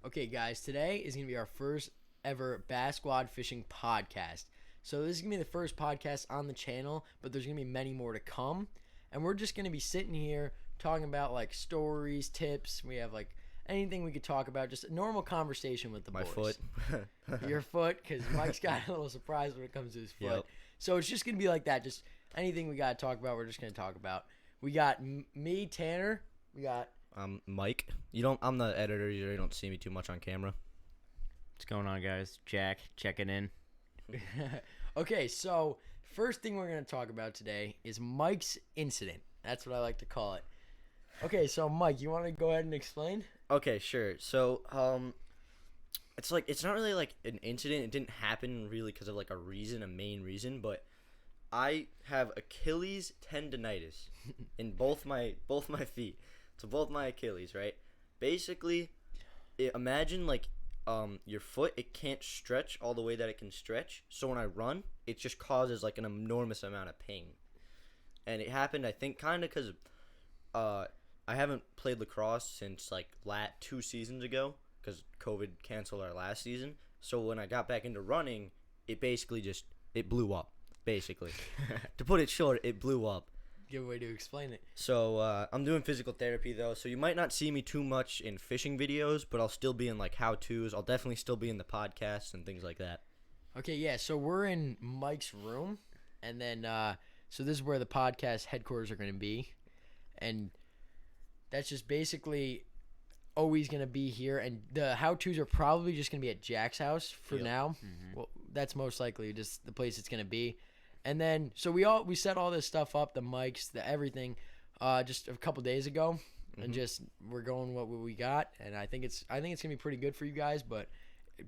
Okay, guys, today is going to be our first ever Bass Squad Fishing podcast. So this is going to be the first podcast on the channel, but there's going to be many more to come. And we're just going to be sitting here talking about like stories, tips. We have like anything we could talk about, just a normal conversation with the My boys. foot. Your foot, because Mike's got a little surprise when it comes to his foot. Yep. So it's just going to be like that. Just anything we got to talk about, we're just going to talk about. We got me, Tanner. We got Mike. I'm the editor. You don't see me too much on camera. What's going on, guys? Jack checking in. Okay, so first thing we're going to talk about today is Mike's incident. That's what I like to call it. Okay, so Mike, you want to go ahead and explain? Okay, sure. So, it's not really like an incident. It didn't happen really because of like a main reason, but I have Achilles tendinitis in both my feet. So both my Achilles, right? Basically, imagine like your foot, it can't stretch all the way that it can stretch. So when I run, it just causes like an enormous amount of pain. And it happened, I think, kind of because I haven't played lacrosse since like 2 seasons ago because COVID canceled our last season. So when I got back into running, it basically it blew up. Basically, to put it short, it blew up. Good way to explain it. So I'm doing physical therapy though, so you might not see me too much in fishing videos, but I'll still be in like how-tos. I'll definitely still be in the podcasts and things like that. Okay, yeah, so we're in Mike's room, and then so this is where the podcast headquarters are going to be, and that's just basically always going to be here, and the how-tos are probably just going to be at Jack's house for now. Mm-hmm. Well, that's most likely just the place it's going to be. And then, so we set all this stuff up, the mics, the everything, just a couple days ago, and just we're going what we got, and I think it's gonna be pretty good for you guys. But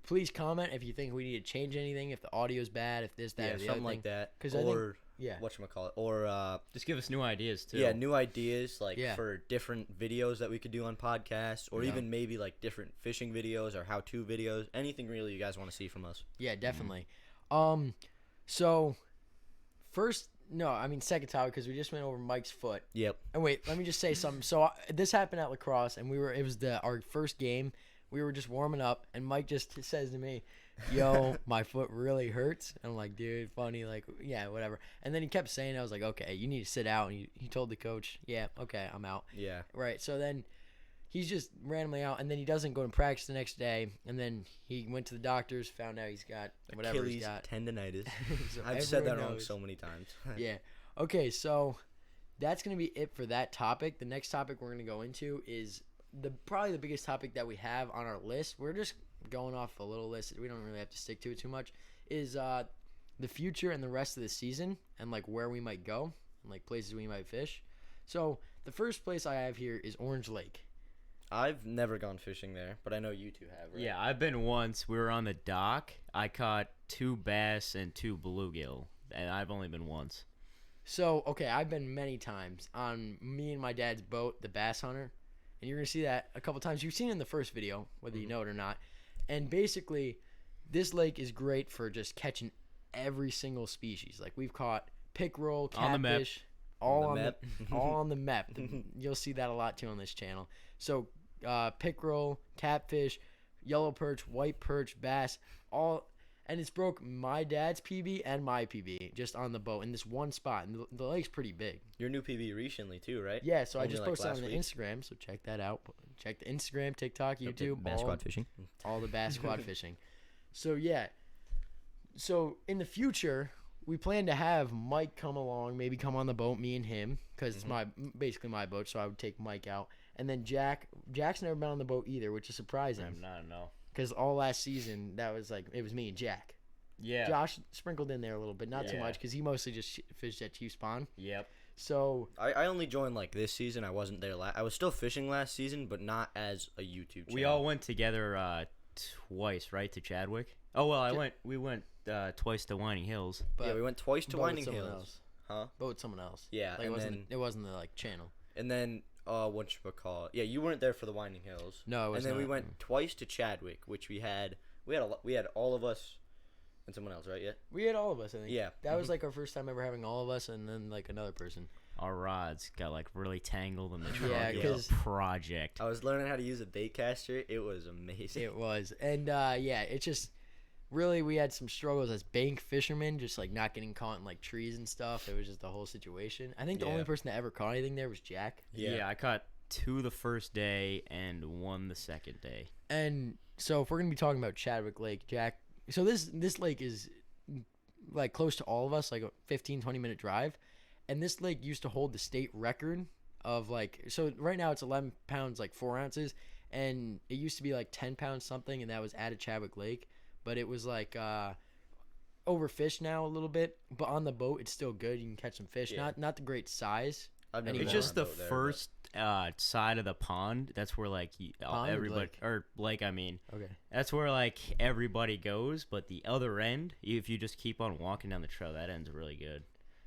please comment if you think we need to change anything, if the audio's bad, if this, that, or the something other like thing. that. 'Cause Or yeah, whatchamacallit, or Just give us new ideas, too. new ideas like Yeah. for different videos that we could do on podcasts, or Yeah. even maybe like different fishing videos or how-to videos. Anything really you guys want to see from us. yeah, definitely. So second topic, because we just went over Mike's foot. Yep. And wait, let me just say something. So this happened at lacrosse, and it was our first game. We were just warming up, and Mike just says to me, "Yo, my foot really hurts." And I'm like, "Dude, funny, like, yeah, whatever." And then he kept saying, I was like, "Okay, you need to sit out." And he told the coach, "Yeah, okay, I'm out." Yeah. Right. So then he's just randomly out, and then he doesn't go to practice the next day. And then he went to the doctors, found out he's got whatever Achilles he's got. tendinitis. So I've said that everyone wrong knows. so many times. Yeah. Okay, so that's going to be it for that topic. The next topic we're going to go into is probably the biggest topic that we have on our list. We're just going off a little list. We don't really have to stick to it too much. Is the future and the rest of the season, and like where we might go and like places we might fish. So the first place I have here is Orange Lake. I've never gone fishing there, but I know you two have, right? Yeah, I've been once. We were on the dock. I caught 2 bass and 2 bluegill, and I've only been once. So, okay, I've been many times on me and my dad's boat, the Bass Hunter, and you're going to see that a couple times. You've seen it in the first video, whether you know it or not. And basically, this lake is great for just catching every single species. Like, we've caught pickerel, On the map. catfish, all On on the the map. all on the map. You'll see that a lot, too, on this channel. So, pickerel, catfish, yellow perch, white perch, bass, all... And it's broke my dad's PB and my PB just on the boat in this one spot. And the lake's pretty big. Your new PB recently too, right? Yeah, so I Only just like posted on last the week? Instagram, so check that out. Check the Instagram, TikTok, YouTube, Bass Squad Fishing. all the Bass Squad fishing. So, yeah. So, in the future, we plan to have Mike come along, maybe come on the boat, me and him, because it's basically my boat, so I would take Mike out. And then Jack's never been on the boat either, which is surprising. I'm not, no. Because all last season, it was me and Jack. Yeah. Josh sprinkled in there a little bit, not too Yeah. much, because he mostly just fished at Chief Spawn. Yep. So, I only joined like this season. I wasn't there I was still fishing last season, but not as a YouTube channel. We all went together twice, right, to Chadwick? Oh, well, we went twice to Whining Hills. but Yeah, we went twice to boat with Winding someone Hills. else. Huh? Boat with someone else. Yeah, Like, and it wasn't the like channel. And then whatchamacallit? Yeah, you weren't there for the Winding Hills. No, I was And then we not. went twice to Chadwick, which we had all of us and someone else, right? Yeah. We had all of us, I think. Yeah. That was like our first time ever having all of us and then like another person. Our rods got like really tangled in the truck. Yeah, It was 'cause- a project. I was learning how to use a bait caster. It was amazing. It was. And yeah, it just really, we had some struggles as bank fishermen, just like not getting caught in like trees and stuff. It was just the whole situation. I think the Yeah. only person that ever caught anything there was Jack. Yeah. I caught 2 the first day and 1 the second day. And so if we're gonna be talking about Chadwick Lake, Jack, so this lake is like close to all of us, like a 15-20 minute drive. And this lake used to hold the state record of like, so right now it's 11 pounds like 4 ounces, and it used to be like 10 pounds something, and that was at Chadwick Lake. But it was like overfished now a little bit, but on the boat it's still good. You can catch some fish. Yeah. Not the great size. I've never It's It's been just on a the boat there, first side of the pond. That's where like Pond or everybody lake? or lake. I mean, Okay. that's where like everybody goes. But the other end, if you just keep on walking down the trail, that end's really good.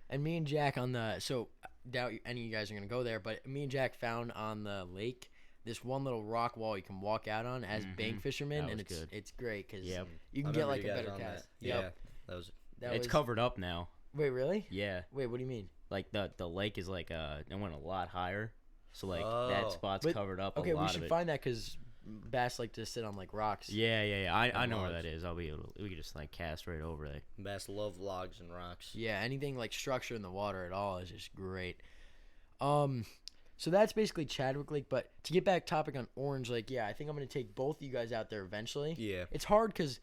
And me and Jack on the, so doubt any of you guys are gonna go there, but me and Jack found on the lake this one little rock wall you can walk out on as bank fishermen, That and was good. it's great because Yep. you can I get remember like you a guys better on cast. that. Yep. Yeah, that was. That It's was, covered up now. Wait, really? Yeah, Wait, what do you mean? like the lake is like it went a lot higher, so like Oh. that spot's But- covered up. Okay, a lot we of should it. find that because bass like to sit on like rocks. Yeah. I know where logs. that is. I'll be able to. We could just like cast right over there. Bass love logs and rocks. Yeah, anything like structure in the water at all is just great. So that's basically Chadwick Lake. But to get back topic on Orange Lake, yeah, I think I'm gonna take both of you guys out there eventually. Yeah. It's hard because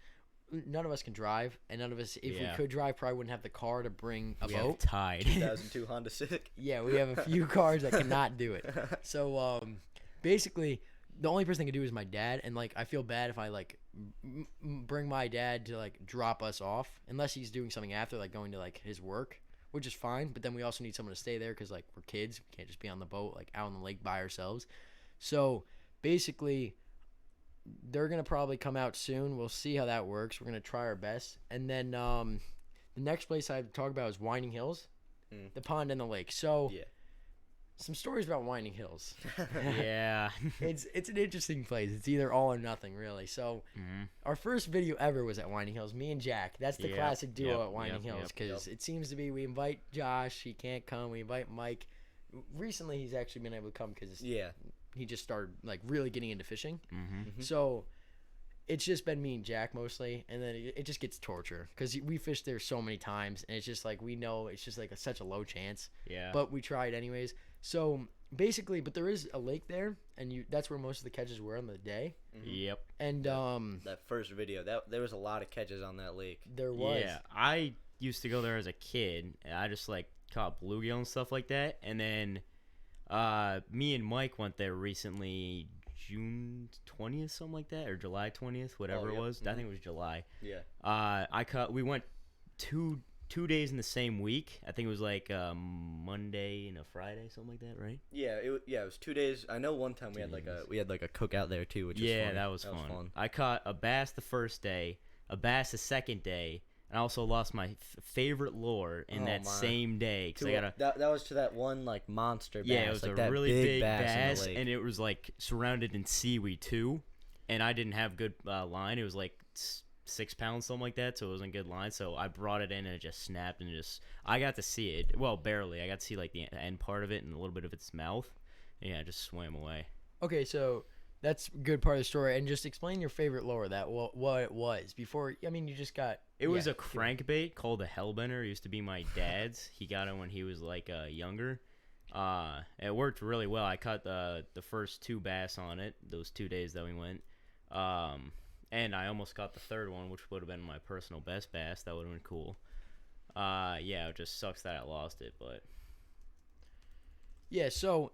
none of us can drive, and none of us, if Yeah. we could drive, probably wouldn't have the car to bring a We have boat. tide. 2002 Honda Civic. Yeah, we have a few cars that cannot do it. So basically, the only person that can do it is my dad, and like I feel bad if I like bring my dad to like drop us off, unless he's doing something after, like going to like his work, which is fine. But then we also need someone to stay there because like we're kids, we can't just be on the boat like out on the lake by ourselves. So basically, they're gonna probably come out soon. We'll see how that works. We're gonna try our best, and then the next place I talk about is Winding Hills, the pond and the lake. So Yeah. some stories about Winding Hills. Yeah. It's an interesting place. It's either all or nothing, really. So our first video ever was at Winding Hills. Me and Jack. That's the Yep, classic duo yep, at Winding yep, Hills yep, because it seems to be we invite Josh, he can't come. We invite Mike. Recently, he's actually been able to come because Yeah. he just started like really getting into fishing. Mm-hmm. So it's just been me and Jack mostly, and then it just gets torture because we fished there so many times, and it's just like we know it's just like such a low chance, Yeah. but we tried anyways. So basically, but there is a lake there, and that's where most of the catches were on the day. Yep. And That first video, there was a lot of catches on that lake. there was. Yeah. I used to go there as a kid, and I just like caught bluegill and stuff like that. And then me and Mike went there recently, June 20th, something like that, or July 20th, whatever it yep. was. I think it was July. Yeah. We went two days in the same week. I think it was like Monday and a Friday, something like that, right? Yeah. It was 2 days. I know one time we had like a cookout there too, which was Yeah, fun. that was fun. I caught a bass the first day, a bass the second day, and I also lost my favorite lure in Oh, that my. same day. 'Cause I got a, that was to that one like monster bass. yeah, it was like a that really big bass, bass, in the lake. and it was like surrounded in seaweed too. And I didn't have good line. It was like 6 pounds, something like that, so it wasn't good line. So I brought it in and it just snapped, and I got to see it. Well, barely. I got to see like the end part of it and a little bit of its mouth. And yeah, it just swam away. Okay, so that's a good part of the story, and just explain your favorite lure. What it was before. I mean, you just got. It was a crankbait called a Hellbender. It used to be my dad's. He got it when he was like younger. It worked really well. I caught the first 2 bass on it those 2 days that we went. And I almost got the third one, which would have been my personal best bass. That would have been cool. Yeah, it just sucks that I lost it, but Yeah, so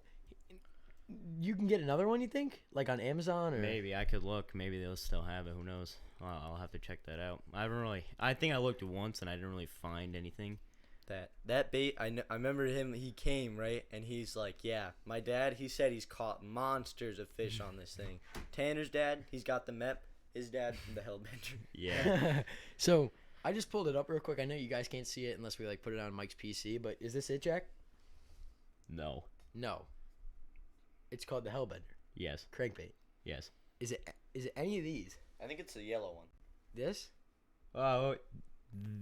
you can get another one, you think? Like on Amazon or maybe I could look. Maybe they'll still have it. Who knows? I'll have to check that out. I think I looked once and I didn't really find anything. That bait, I remember him. He came right, and he's like, "Yeah, my dad. He said he's caught monsters of fish on this thing. Tanner's dad, he's got the Mep. His dad, the Hellbender." Yeah. So I just pulled it up real quick. I know you guys can't see it unless we like put it on Mike's PC, but is this it, Jack? No. No. It's called the Hellbender Yes. crankbait. Yes. Is it any of these? I think it's the yellow one. This? Oh,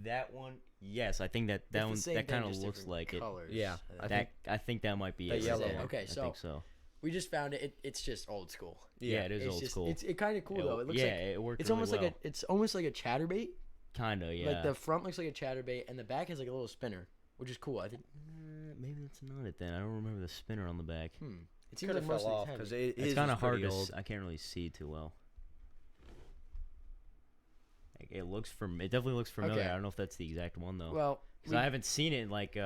That one, yes, I think that It's the one same that thing, kind of just looks different like it. colors, Yeah, I I think. I think that might be The it. yellow Yeah, one. Okay, I so think so. we just found it. It's just old school. Yeah, it is It's old just, school. It's kind of cool though. It looks yeah, like it worked. it's really almost well. like it's almost like a chatterbait. Kind of, yeah. Like the front looks like a chatterbait, and the back has like a little spinner, which is cool. I think. Maybe that's not it then. I don't remember the spinner on the back. It seems Could like have most fell of off these because have it It's is kind of hard pretty to. old. I can't really see too well. Like, it definitely looks familiar. Okay. I don't know if that's the exact one though. Well, Because I haven't seen it in like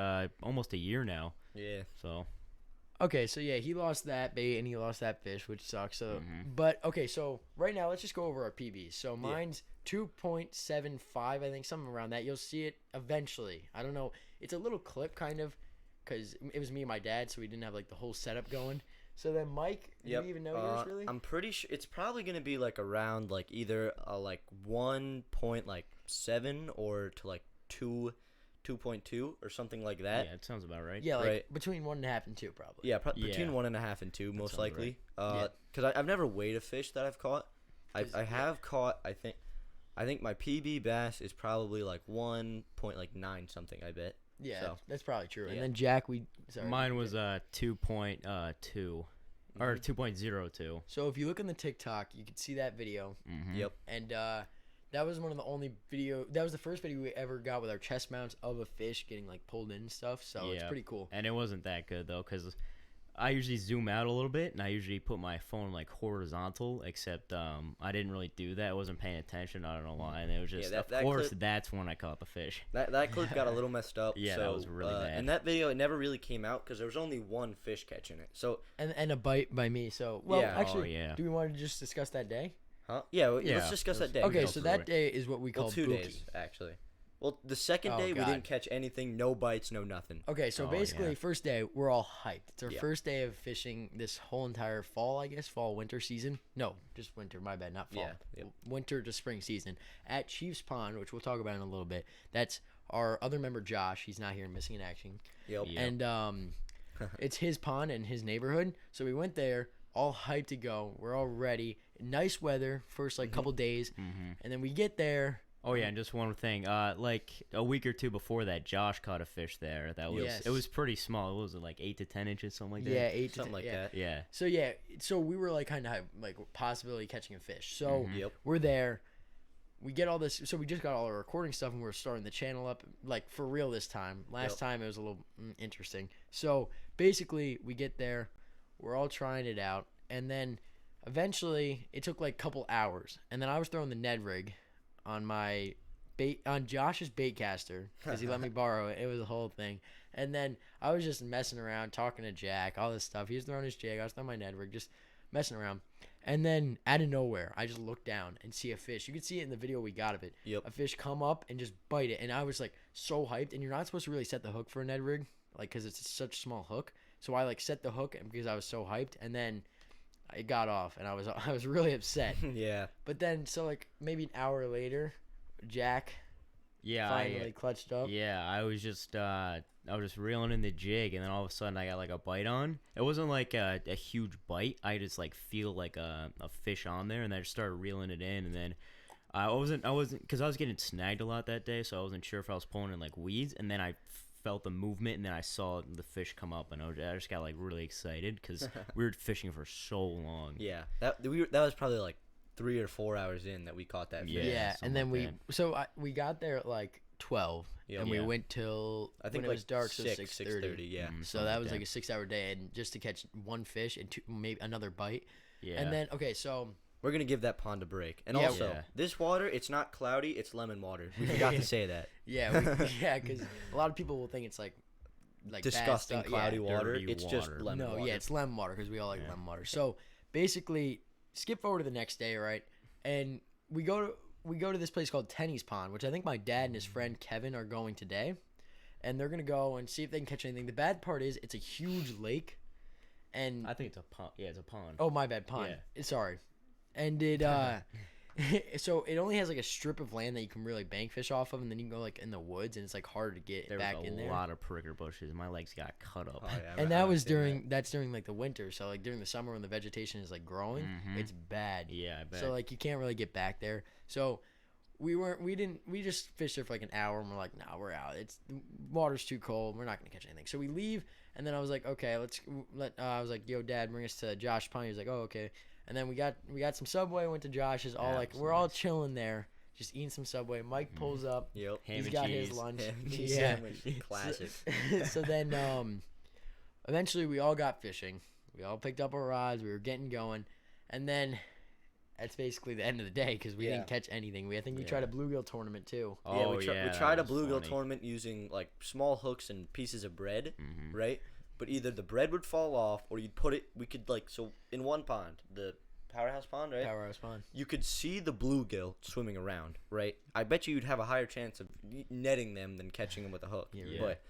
almost a year now. Yeah. So okay, so yeah, he lost that bait and he lost that fish, which sucks. So, Mhm. but okay, so right now let's just go over our PBs. So mine's 2.75, I think, something around that. You'll see it eventually. I don't know. It's a little clip kind of, because it was me and my dad, so we didn't have like the whole setup going. So then Mike, do you even know yours really? I'm pretty sure it's probably gonna be like around like either like 1.7 or to like 2.2 or something like that. yeah, it sounds about right. Yeah, like right. between 1.5 and 2 probably. Yeah, Yeah. between 1.5 and 2 most sounds likely. Yeah. Because I've never weighed a fish that I've caught. I 'Cause, have caught. I think my PB bass is probably like 1.9 something. I bet. Yeah, So, that's probably true. And yeah. then Jack, Mine was 2.2 or 2.02. So if you look on the TikTok, you can see that video. Mm-hmm. Yep. And that was one of the only that was the first video we ever got with our chest mounts of a fish getting like pulled in and stuff. So it's Yeah. pretty cool. And it wasn't that good though, because I usually zoom out a little bit, and I usually put my phone like horizontal. Except I didn't really do that. I wasn't paying attention. I don't know why. And it was just, that of course, clip- that's when I caught the fish. That clip got a little messed up. Yeah, so, that was really bad. And that video, it never really came out because there was only one fish catching it. So, And a bite by me. So well, Yeah. actually, Oh, yeah. do we want to just discuss that day? huh? Yeah. Yeah, Let's discuss that day. Okay, go so through that it. day is what we call Well, 2 Buki. days actually. Well, the second Oh, day we God. didn't catch anything. No bites. No nothing. Okay, so Oh, basically, yeah. first day we're all hyped. It's our Yeah. first day of fishing this whole entire fall, I guess, winter season. No, just winter. My bad, not fall. Yeah, yep. Winter to spring season at Chiefs Pond, which we'll talk about in a little bit. That's our other member, Josh. He's not here, missing in action. Yep. Yeah. And it's his pond in his neighborhood. So we went there, all hyped to go. We're all ready. Nice weather, first like couple days, and then we get there. Oh yeah, and just one thing. Like a week or two before that, Josh caught a fish there. That was Yes. it was pretty small. It was like 8 to 10 inches, something like that. Yeah, 8 to Something 10, like yeah. that. Yeah. So yeah, so we were like kind of like possibility catching a fish. So Yep. we're there. We get all this. So we just got all our recording stuff, and we're starting the channel up like for real this time. Last Yep. time it was a little interesting. So basically, we get there. We're all trying it out, and then eventually it took like a couple hours, and then I was throwing the Ned rig on my bait on Josh's bait caster because he let me borrow it. It was a whole thing. And then I was just messing around, talking to Jack, all this stuff. He was throwing his jig. I was throwing my Ned rig, just messing around. And then out of nowhere, I just look down and see a fish. You can see it in the video we got of it. Yep. A fish come up and just bite it. And I was like so hyped. And you're not supposed to really set the hook for a Ned rig, like because it's such a small hook. So I like set the hook because I was so hyped. And then it got off, and I was really upset. Yeah. But then so like maybe an hour later, Jack Yeah. finally clutched up. Yeah, I was just reeling in the jig, and then all of a sudden I got like a bite on. It wasn't like a huge bite. I just like feel like a fish on there, and I just started reeling it in, and then I wasn't because I was getting snagged a lot that day, so I wasn't sure if I was pulling in like weeds, and then I felt the movement, and then I saw the fish come up, and I just got like really excited because we were fishing for so long. Yeah. That was probably like 3 or 4 hours in that we caught that fish. Yeah, something and then like we got there at like 12, Yep. and we Yeah. went till I think when it like was dark, so 6:30. 6:30. Yeah. So that was like a 6-hour day, and just to catch one fish and maybe another bite, Yeah. and then okay, so We're gonna give that pond a break. And Yeah. also, Yeah. this water, it's not cloudy, it's lemon water. We forgot to say that. yeah, because a lot of people will think it's like bad Disgusting stuff. cloudy Yeah. water. Dirty It's just water. lemon No, water. yeah, it's lemon water because we all like Yeah. lemon water. So basically, skip forward to the next day, right? And we go to this place called Tenny's Pond, which I think my dad and his friend Kevin are going today, and they're gonna go and see if they can catch anything. The bad part is it's a huge lake, and I think it's a pond. Yeah, it's a pond. oh my bad, pond. Sorry, and it so it only has like a strip of land that you can really bank fish off of, and then you can go like in the woods, and it's like hard to get There back was in a there. lot of pricker bushes. My legs got cut up. Oh, yeah, And I that was understand that's during like the winter, so like during the summer when the vegetation is like growing, Mhm. it's bad. Yeah, I bet. So like you can't really get back there. So we just fished there for like an hour and we're like, nah, we're out. It's water's too cold. We're not gonna catch anything. So we leave, and then I was like, okay, I was like, yo, Dad, bring us to Josh Pond. He was like, oh, okay. And then we got some Subway. Went to Josh's. All like we're all chilling there, just eating some Subway. Mike pulls up. Yep. He's got his lunch. Ham and cheese sandwich. Classic. So then eventually we all got fishing. We all picked up our rods. We were getting going, and then. That's basically the end of the day because we didn't catch anything. I think we tried a bluegill tournament too. Oh, we tried a bluegill tournament using like small hooks and pieces of bread, right? But either the bread would fall off or you'd put it. We could so in one pond, the Powerhouse Pond, right? Powerhouse Pond. You could see the bluegill swimming around, right? I bet you'd have a higher chance of netting them than catching them with a hook. Yeah. But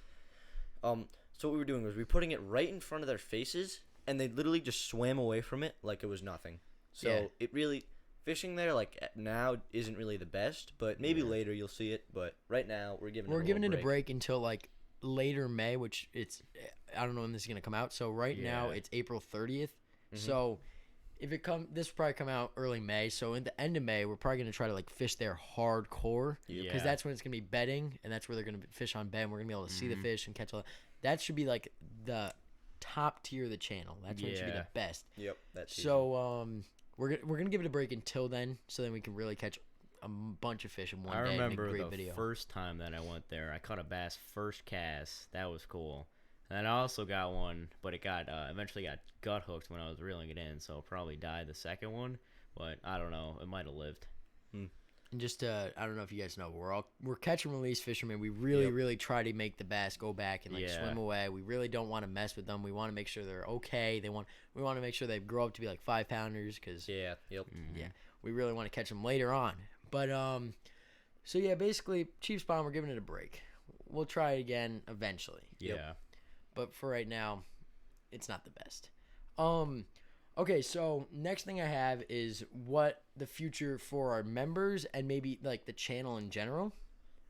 so what we were doing was we were putting it right in front of their faces, and they literally just swam away from it like it was nothing. So it really fishing there like now isn't really the best, but maybe later you'll see it. But right now we're giving it a break until like later May, which I don't know when this is gonna come out. So now it's April 30th. So if this will probably come out early May. So in the end of May, we're probably gonna try to like fish there hardcore because that's when it's gonna be bedding, and that's where they're gonna fish on bed. And we're gonna be able to see the fish and catch all that. That should be like the top tier of the channel. That's when it should be the best. Yep. That's so we're gonna give it a break until then, so then we can really catch a bunch of fish in one day. I remember and make a great the video. first time that I went there, I caught a bass first cast. That was cool. And I also got one, but it got eventually got gut hooked when I was reeling it in, so it probably died the second one. But I don't know, it might have lived. And just I don't know if you guys know, we're catch and release fishermen. We really try to make the bass go back and swim away. We really don't want to mess with them. We want to make sure they're okay. We want to make sure they grow up to be like 5-pounders because we really want to catch them later on. But so yeah, basically Chiefs Pond, we're giving it a break. We'll try it again eventually. Yeah. But for right now, it's not the best. Okay, so next thing I have is what the future for our members and maybe like the channel in general.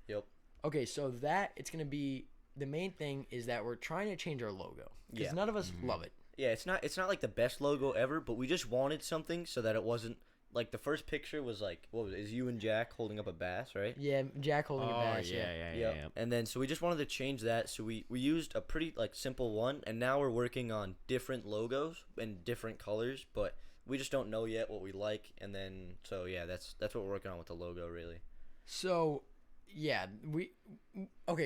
Yep. Okay, so it's going to be the main thing is that we're trying to change our logo because none of us love it. Yeah, it's not like the best logo ever, but we just wanted something so that it wasn't like the first picture was like is you and Jack holding up a bass, right? Yeah, Jack holding a bass. Yeah. And then so we just wanted to change that, so we used a pretty like simple one, and now we're working on different logos and different colors, but we just don't know yet what we like, and then so yeah, that's what we're working on with the logo really. So yeah,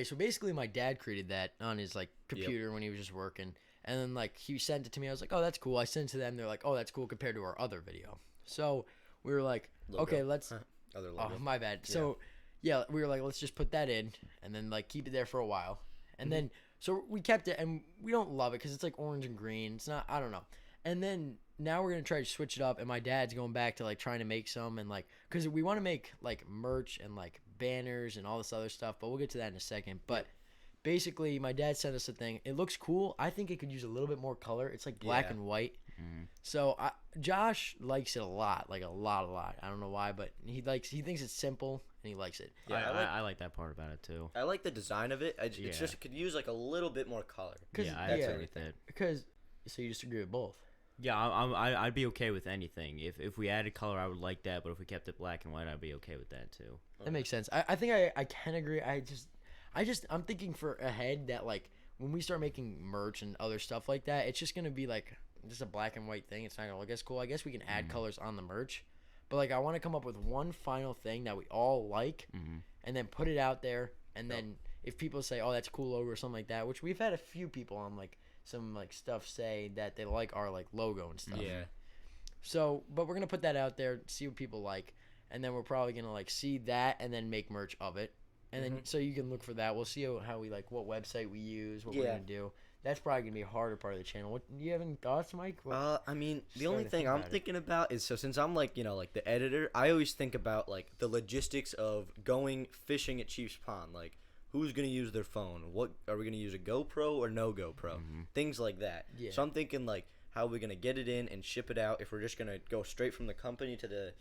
so basically my dad created that on his like computer when he was just working, and then like he sent it to me. I was like, oh, that's cool. I sent it to them. They're like, oh, that's cool compared to our other video. So we were like, logo. Okay, let's. Other logo. Oh, my bad. So yeah, we were like, let's just put that in, and then like keep it there for a while, and then so we kept it, and we don't love it because it's like orange and green. It's not. I don't know. And then now we're gonna try to switch it up, and my dad's going back to like trying to make some and like because we want to make like merch and like banners and all this other stuff, but we'll get to that in a second. But basically, my dad sent us a thing. It looks cool. I think it could use a little bit more color. It's like black and white. So Josh likes it a lot, like a lot. I don't know why, but he thinks it's simple and he likes it. Yeah, I like that part about it too. I like the design of it. It's just it could use like a little bit more color. I agree with that. Because so you just agree with both. Yeah, I'd be okay with anything. If we added color, I would like that. But if we kept it black and white, I'd be okay with that too. That makes sense. I think I can agree. I'm thinking for ahead that like when we start making merch and other stuff like that, it's just gonna be like just a black and white thing. It's not gonna look as cool. I guess we can add colors on the merch, but like I want to come up with one final thing that we all like, and then put it out there. And then if people say, "Oh, that's a cool logo" or something like that, which we've had a few people on like some like stuff say that they like our like logo and stuff. Yeah. So, but we're gonna put that out there, see what people like, and then we're probably gonna like see that and then make merch of it. And then so you can look for that. We'll see how we like what website we use, what we're gonna do. That's probably gonna be a harder part of the channel. What do you have any thoughts, Mike? I mean, the only thing I'm thinking about is so since I'm like like the editor, I always think about like the logistics of going fishing at Chiefs Pond. Like, who's gonna use their phone? What are we gonna use, a GoPro or no GoPro? Things like that. Yeah. So I'm thinking like, how are we gonna get it in and ship it out? If we're just gonna go straight from the company to the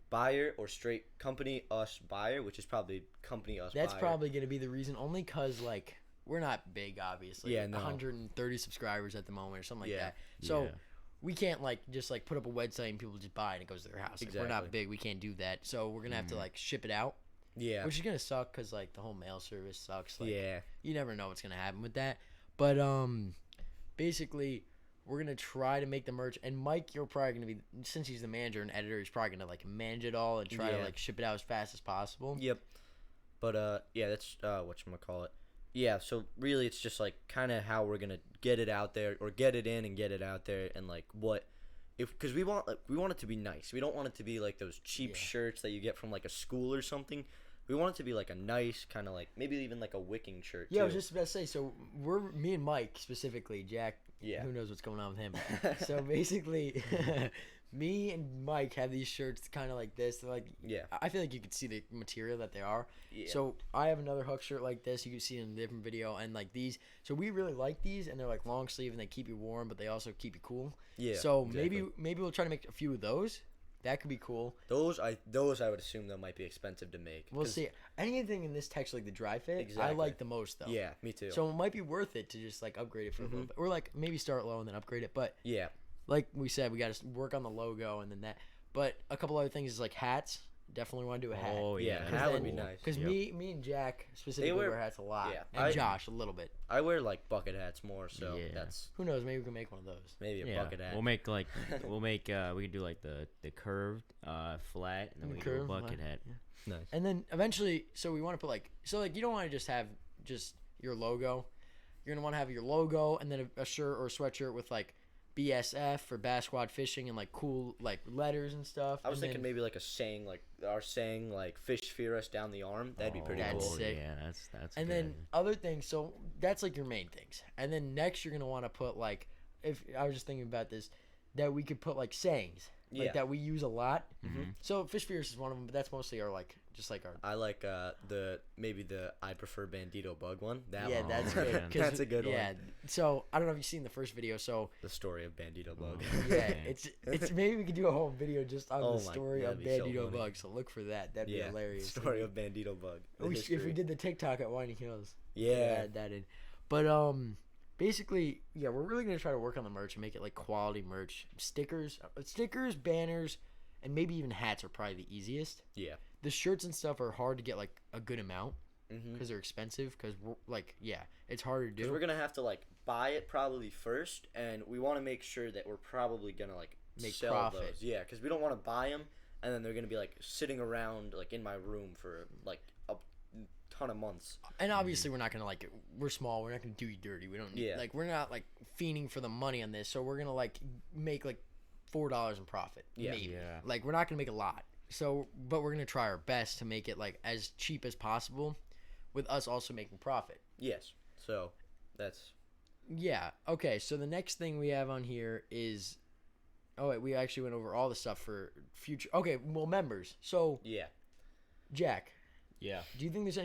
buyer or straight company us buyer, which is probably company us buyer. That's probably going to be the reason, only because like we're not big, obviously. 130 subscribers at the moment or something like that. So we can't like just like put up a website and people just buy it and it goes to their house. Exactly. If we're not big, we can't do that. So we're gonna have to like ship it out, Yeah. which is gonna suck because like the whole mail service sucks. Like, Yeah. you never know what's gonna happen with that. But basically, we're gonna try to make the merch. And Mike, you're probably gonna be, since he's the manager and editor, he's probably gonna like manage it all and try to Yeah. like ship it out as fast as possible. Yep. But yeah, that's whatchamacallit. Yeah, so really it's just like kind of how we're going to get it out there, or get it in and get it out there, and like what if, cuz we want it to be nice. We don't want it to be like those cheap Yeah. shirts that you get from like a school or something. We want it to be like a nice kind of like, maybe even like a wicking shirt Yeah, too. I was just about to say. So me and Mike specifically, Jack. Yeah. Who knows what's going on with him? So basically, me and Mike have these shirts kind of like this. They're like, Yeah. I feel like you could see the material that they are. Yeah. So I have another Hook shirt like this. You can see it in a different video, and like these. So we really like these, and they're like long sleeve, and they keep you warm, but they also keep you cool. Yeah. So exactly. maybe we'll try to make a few of those. That could be cool. Those I would assume though might be expensive to make. We'll 'cause- see. Anything in this text like the dry fit, I Exactly. like the most though. Yeah, me too. So it might be worth it to just like upgrade it for a little bit, or like maybe start low and then upgrade it. But yeah. like we said, we got to work on the logo and then that. But a couple other things is like hats. Definitely want to do a hat. Oh Yeah, yeah, hat would be nice. Because Yep. me and Jack specifically wear- wear hats a lot, yeah, and I- Josh a little bit. I wear like bucket hats more, so Yeah. that's Who knows? Maybe we can make one of those. maybe a yeah. bucket hat. We'll make like we could do like the curved flat, and then The we do a curved, bucket flat, hat. Nice. And then eventually, so we want to put like, so like you don't want to just have just your logo. You're gonna want to have your logo and then a shirt or a sweatshirt with like BSF for Bass Squad Fishing and like cool like letters and stuff. I was and thinking then, maybe like a saying, like our saying, like "Fish fear us" down the arm. That'd be pretty That's cool. sick. Yeah, that's. And good. then other things. So that's like your main things. And then next you're gonna want to put like, if I was just thinking about this, that we could put like sayings like Yeah. that we use a lot. Mhm. So Fish Fierce is one of them, but that's mostly our like just like our. I like the I prefer Bandito bug one. That Yeah, one. that's Oh, good. man. 'cause- That's a good yeah. one. So I don't know if you've seen the first video. So The story of Bandito bug. Oh. yeah, it's maybe we could do a whole video just on Oh the my- story of that'd be so Bandito funny. Bug. So look for that. That'd be Yeah, hilarious. story of Bandito bug. The If we history. did the TikTok at Winding Hills, Yeah. add that in. But basically, yeah, we're really gonna try to work on the merch and make it like quality merch. Stickers, banners, and maybe even hats are probably the easiest. Yeah. The shirts and stuff are hard to get like a good amount Mhm. because they're expensive. Because we're like, yeah, it's harder to Because do. we're gonna have to like buy it probably first, and we want to make sure that we're probably gonna like Make sell profit. those. Yeah, because we don't want to buy them and then they're gonna be like sitting around like in my room for like a ton of months. And obviously, we're not gonna like. We're small. We're not gonna do you dirty. We don't. Yeah. Like we're not like fiending for the money on this. So we're gonna like make like $4 in profit. Yeah. Maybe. Yeah. Like we're not gonna make a lot. So, but we're gonna try our best to make it like as cheap as possible, with us also making profit. Yes. So that's Yeah. Okay. So the next thing we have on here is. Oh wait, we actually went over all the stuff for future. Okay, well, members. So yeah. Jack, Yeah. do you think there's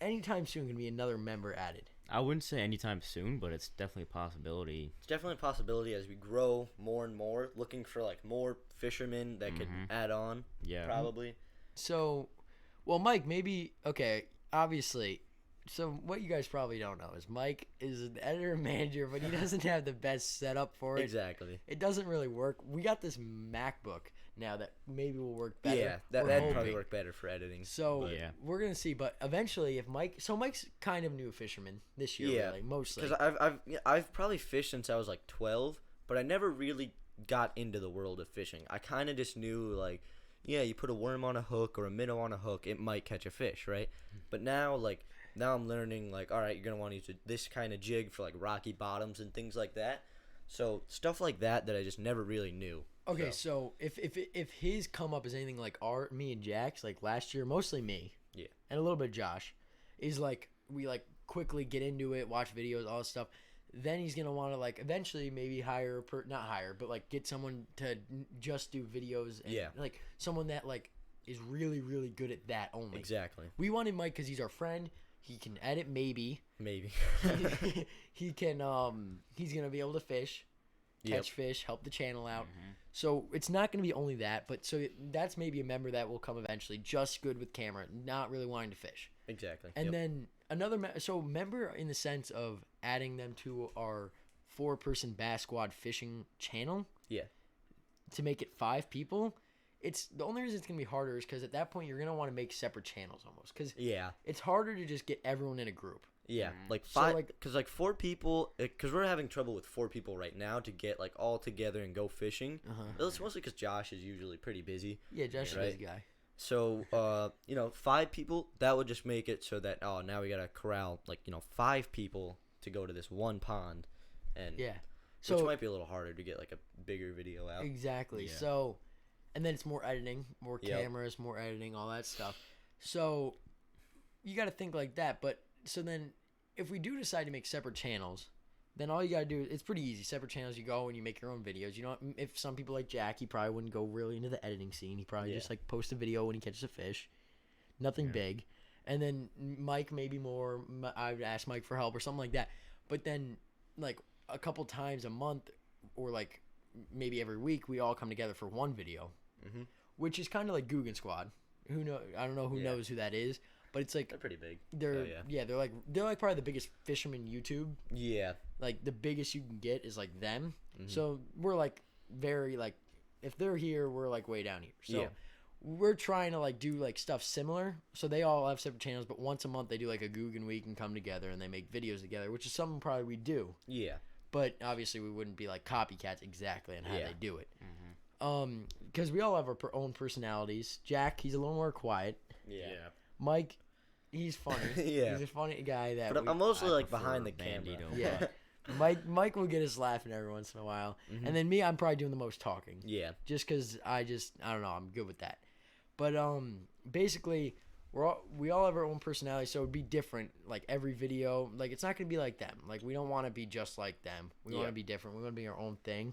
anytime soon gonna be another member added? I wouldn't say anytime soon, but it's definitely a possibility. It's definitely a possibility as we grow more and more, looking for like more fishermen that could add on. Yeah. Probably. So, well, Mike, maybe okay. Obviously, so what you guys probably don't know is Mike is an editor and manager, but he doesn't have the best setup for it. Exactly. It doesn't really work. We got this MacBook now that maybe will work better. Yeah, We're that'd probably hoping. work better for editing. So but- Yeah. we're gonna see, but eventually, if Mike's kind of new fisherman this year, Yeah, really, mostly. Because I've probably fished since I was like 12, but I never really got into the world of fishing. I kind of just knew like, yeah, you put a worm on a hook or a minnow on a hook, it might catch a fish, right? But now I'm learning like, all right, you're gonna want to use this kind of jig for like rocky bottoms and things like that. So stuff like that I just never really knew. Okay, so if his come up is anything like me and Jack's, like last year, mostly me, Yeah. and a little bit of Josh, is like we like quickly get into it, watch videos, all this stuff. Then he's gonna want to like eventually maybe not hire, but like get someone to just do videos. And, Yeah. like someone that like is really really good at that only. Exactly. We wanted Mike because he's our friend. He can edit maybe. Maybe. He can he's gonna be able to fish, catch fish, help the channel out. So it's not gonna be only that, but so that's maybe a member that will come eventually, just good with camera, not really wanting to fish. Exactly. And Yep. then another member in the sense of adding them to our 4-person Bass Squad fishing channel Yeah. to make it 5 people it's the only reason it's gonna be harder is because at that point you're gonna want to make separate channels almost because Yeah. it's harder to just get everyone in a group. Yeah, like So, 5, like- because like 4 people, because we're having trouble with 4 people right now to get like all together and go fishing. Well, it's mostly because Josh is usually pretty busy. Yeah, Josh is a Right. busy guy. So, 5 people, that would just make it so that, now we gotta corral, 5 people to go to this one pond. And, Yeah. which So might be a little harder to get, like, a bigger video out. exactly. Yeah. So, and then it's more editing, more Yep. cameras, more editing, all that stuff. So you got to think like that. But so then, if we do decide to make separate channels, then all you got to do, it's pretty easy. Separate channels, you go and you make your own videos. You know, if some people like Jack, he probably wouldn't go really into the editing scene. He probably Yeah. just like post a video when he catches a fish. Nothing Yeah. big. And then Mike maybe more. I would ask Mike for help or something like that. But then like a couple times a month or like maybe every week, we all come together for one video, Mhm. which is kind of like Guggen Squad. Who know? I don't know who Yeah. knows who that is, but it's like They're pretty big. they're yeah. they're like probably the biggest fisherman YouTube. Yeah. Like the biggest you can get is like them. Mhm. So we're like very like if they're here, we're like way down here. So Yeah. we're trying to like do like stuff similar. So they all have separate channels, but once a month they do like a Guggen week and come together and they make videos together, which is something probably we do. Yeah. But obviously we wouldn't be like copycats exactly on how Yeah. they do it. Because we all have our own personalities. Jack, he's a little more quiet. Yeah. Mike, he's funny. Yeah. He's a funny guy that. But we- I'm mostly, I like, prefer behind the camera. Bandito, yeah. Mike will get us laughing every once in a while, and then me, I'm probably doing the most talking, Yeah. just because I don't know, I'm good with that. But basically, we all have our own personality, so it'd be different. Like every video, like it's not gonna be like them. Like we don't want to be just like them. We want Yeah. to be different. We want to be our own thing,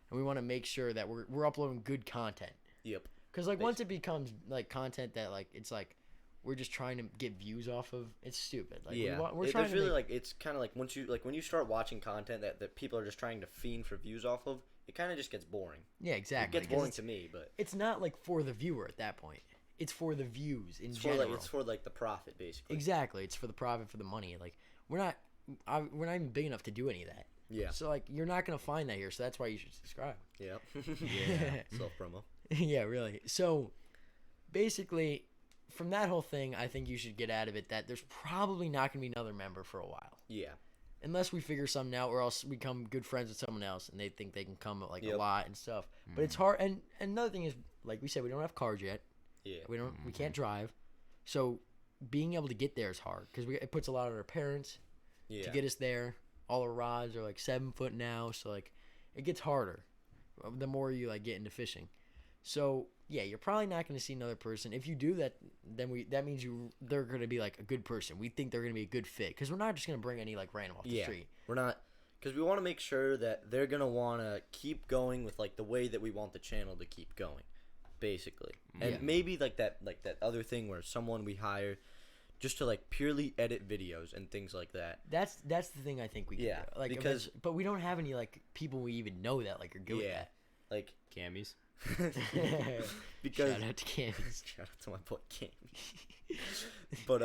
and we want to make sure that we're uploading good content. Yep. Because like once it becomes like content that like it's like we're just trying to get views off of, it's stupid. Like Yeah. we're trying There's to really, make, it's kind of like when you start watching content that people are just trying to fiend for views off of, it kind of just gets boring. yeah, It exactly. gets 'cause boring to me, but it's not like for the viewer at that point. It's for the views in it's general. for the profit, basically. Exactly. It's for the profit, for the money. Like we're not even big enough to do any of that. Yeah. So like you're not gonna find that here. So that's why you should subscribe. Yeah. Yeah. Self promo. Yeah, really. So basically, from that whole thing, I think you should get out of it that there's probably not gonna be another member for a while. Yeah. Unless we figure something out, or else we become good friends with someone else, and they think they can come like a Yep. lot and stuff. But it's hard. And another thing is, like we said, we don't have cars yet. Yeah. We can't drive, so being able to get there is hard because it puts a lot on our parents Yeah. to get us there. All our rods are like 7 foot now, so like it gets harder the more you like get into fishing. So yeah, you're probably not going to see another person. If you do that, then that means they're going to be like a good person. We think they're going to be a good fit because we're not just going to bring any like random off the Yeah. street. We're not, because we want to make sure that they're gonna want to keep going with like the way that we want the channel to keep going, basically. And Yeah. maybe like that other thing where someone we hire just to like purely edit videos and things like that. That's the thing I think we can Yeah, do. Like because- but we don't have any like people we even know that like are good Yeah. Like Cammies. because Shout out to Cammy's. shout out to my boy Cam. But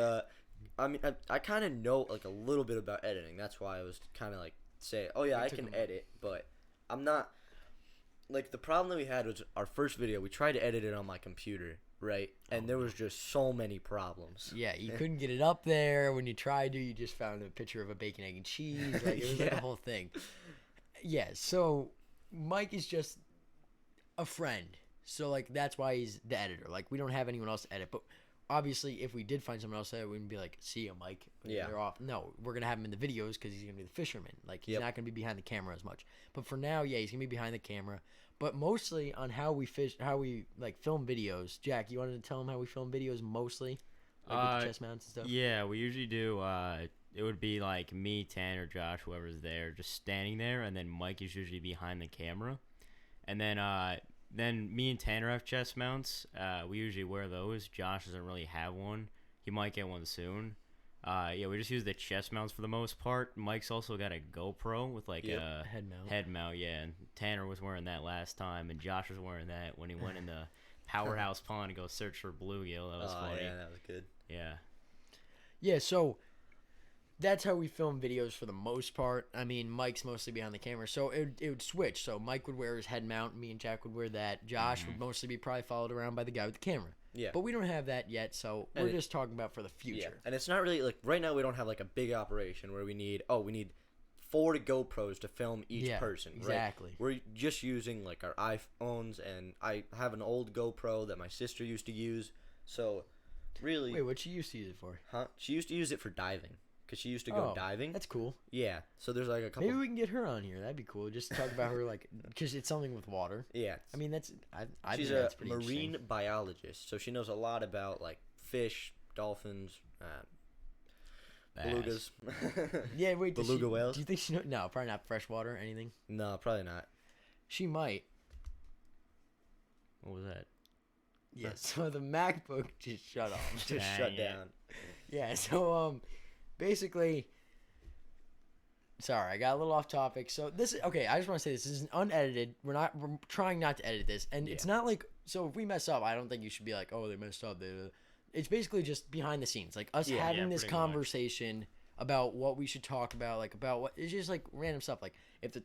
I mean, I kind of know like a little bit about editing. That's why I was kind of like say, oh yeah, I took can him- edit, but I'm not. Like the problem that we had was our first video. We tried to edit it on my computer, right? And there was just so many problems. Yeah, you couldn't get it up there. When you tried to, you just found a picture of a bacon, egg, and cheese. Like, it was like a Yeah. whole thing. Yeah, so Mike is just a friend. So, like, that's why he's the editor. Like, we don't have anyone else to edit. But obviously, if we did find someone else to edit, we wouldn't be like, see ya, Mike. Yeah. They're off. No, we're going to have him in the videos because he's going to be the fisherman. Like, he's Yep. not going to be behind the camera as much. But for now, yeah, he's going to be behind the camera. But mostly on how we fish, how we, like, film videos. Jack, you wanted to tell him how we film videos mostly? Like, with the chest mounts and stuff? Yeah, we usually do. It would be like me, Tanner, Josh, whoever's there, just standing there, and then Mike is usually behind the camera, and then me and Tanner have chest mounts. We usually wear those. Josh doesn't really have one. He might get one soon. Yeah, we just use the chest mounts for the most part. Mike's also got a GoPro with like Yep. a Head mount. head mount. Yeah, and Tanner was wearing that last time, and Josh was wearing that when he went in the Powerhouse Pond to go search for bluegill. That was Oh funny. yeah, that was good. Yeah. Yeah, so that's how we film videos for the most part. I mean, Mike's mostly behind the camera, so it would switch. So Mike would wear his head mount, me and Jack would wear that. Josh would mostly be probably followed around by the guy with the camera. Yeah. But we don't have that yet, so we're just talking about for the future. And it's not really like right now we don't have like a big operation where we need 4 GoPros to film each person. Exactly. Right? We're just using like our iPhones, and I have an old GoPro that my sister used to use. So really, Wait, what she used to use it for? huh? She used to use it for diving because she used to go diving. That's cool. Yeah. So there's like a couple. Maybe we can get her on here. That'd be cool. Just talk about her, like, because it's something with water. Yeah. I mean, I She's think a that's pretty marine interesting. biologist, so she knows a lot about like fish, dolphins, Bass. belugas. Yeah, wait. Beluga whales? Do you think she knows? No, probably not freshwater, anything. No, probably not. She might. What was that? Yeah, so the MacBook just shut off. Just Dang shut it. down. Yeah, so basically, sorry, I got a little off topic. So this, okay, I just want to say this is unedited. We're trying not to edit this, and it's not like, so if we mess up, I don't think you should be like, oh, they messed up. It's basically just behind the scenes, like us having this pretty much. conversation about what we should talk about, like about what it's just like random stuff. Like if the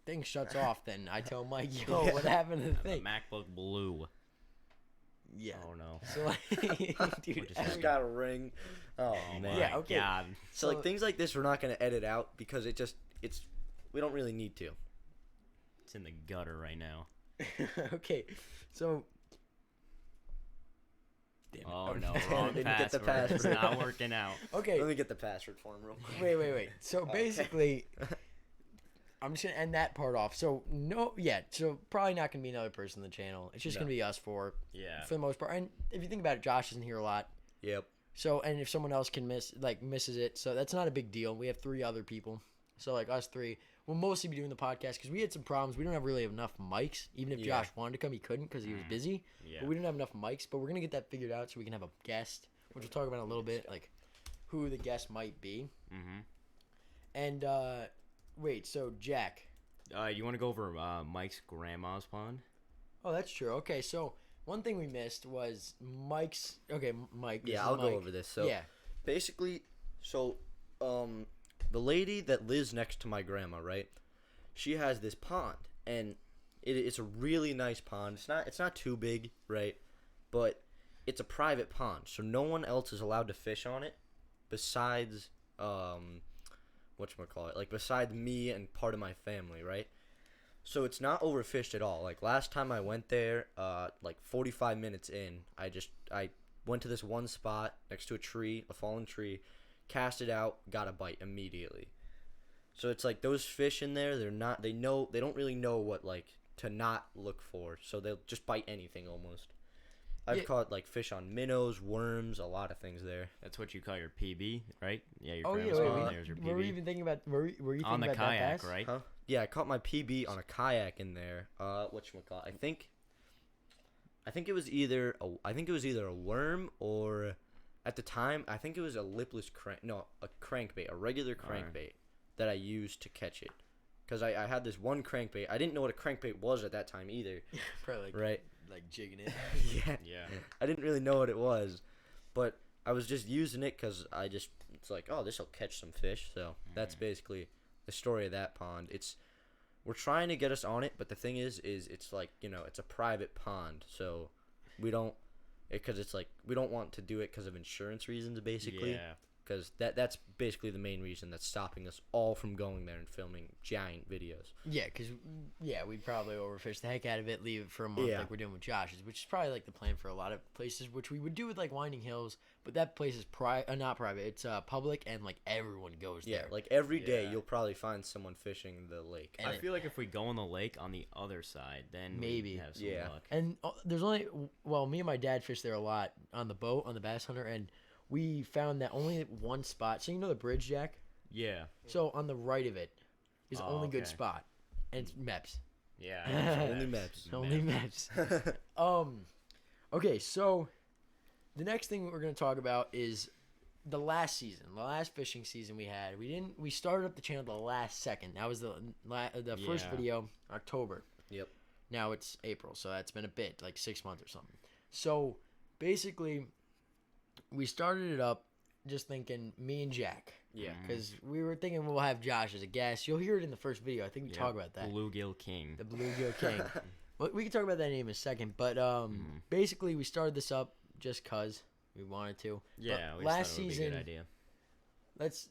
thing shuts off, then I tell Mike, yo, what happened to the The thing? MacBook Blue. Yeah. Oh no. So like, dude, just Just got a ring. Oh, man. Yeah, okay. God. So like things like this, we're not gonna edit out because it's we don't really need to. It's in the gutter right now. okay, so. Damn it. Oh no, wrong Didn't get the password. It's password. not working out. Okay, Let me get the password for him real quick. wait. So basically, I'm just gonna end that part off. So so probably not gonna be another person on the channel. It's just No. gonna be us four Yeah. for the most part. And if you think about it, Josh isn't here a lot. Yep. So and if someone else can misses it, so that's not a big deal. We have 3 other people, so like us 3, we'll mostly be doing the podcast because we had some problems. We don't really have enough mics. Even if Yeah. Josh wanted to come, he couldn't because he was busy. Yeah. But we didn't have enough mics. But we're gonna get that figured out so we can have a guest, which we'll talk about in a little bit, like who the guest might be. Mm-hmm. And wait, so Jack. You want to go over Mike's grandma's pond? Oh, that's true. Okay, so one thing we missed was Mike's. Okay, Mike. this Yeah, is I'll Mike. go over this. So yeah. basically, the lady that lives next to my grandma, right? She has this pond, and it's a really nice pond. It's not too big, right? But it's a private pond, so no one else is allowed to fish on it, besides whatchamacallit, like besides me and part of my family, right? So it's not overfished at all. Like last time I went there, like 45 minutes in, I went to this one spot next to a fallen tree, cast it out, got a bite immediately. So it's like those fish in there, they don't really know what like to not look for, so they'll just bite anything almost. I've caught like fish on minnows, worms, a lot of things there. That's what you call your PB, right? Yeah, your Oh yeah, grandma's wait, pond. wait. There's your PB. Were we even thinking about? Were you thinking on the about kayak, that bass? right? Huh? Yeah, I caught my PB on a kayak in there. Whatchamacallit? I think it was either a worm or, at the time, I think it was a lipless a crankbait, a regular crankbait that I used to catch it. Because I had this one crankbait. I didn't know what a crankbait was at that time either. Probably Right? like jigging it. Yeah. Yeah. I didn't really know what it was, but I was just using it because it's like, oh, this will catch some fish. So that's basically the story of that pond. We're trying to get us on it, but the thing is it's like, it's a private pond, so we don't want to do it because of insurance reasons, basically. Yeah. Because that's basically the main reason that's stopping us all from going there and filming giant videos. Yeah, because we'd probably overfish the heck out of it, leave it for a month Yeah. like we're doing with Josh's, which is probably like the plan for a lot of places, which we would do with like Winding Hills, but that place is not private, it's public, and like everyone goes Yeah, there. like every day Yeah. you'll probably find someone fishing the lake. And I feel like if we go on the lake on the other side, then Maybe. we have some Yeah. luck. And there's only, me and my dad fish there a lot on the boat, on the Bass Hunter, and we found that only one spot. So you know the bridge, Jack? Yeah. So on the right of it is the Oh, only good okay. spot, and it's Meps. Yeah. Only maps. Only Meps. Okay, so the next thing we're going to talk about is the last fishing season we had. We started up the channel the last second. That was the first Yeah. video, October. Yep. Now it's April, so that's been a bit, like 6 months or something. So basically, we started it up just thinking me and Jack. Yeah, because we were thinking we'll have Josh as a guest. You'll hear it in the first video. I think we talk about that. Bluegill King. The Bluegill King. Well, we can talk about that name in a second. But basically, we started this up just because we wanted to. Yeah, but we last thought it would season, be a good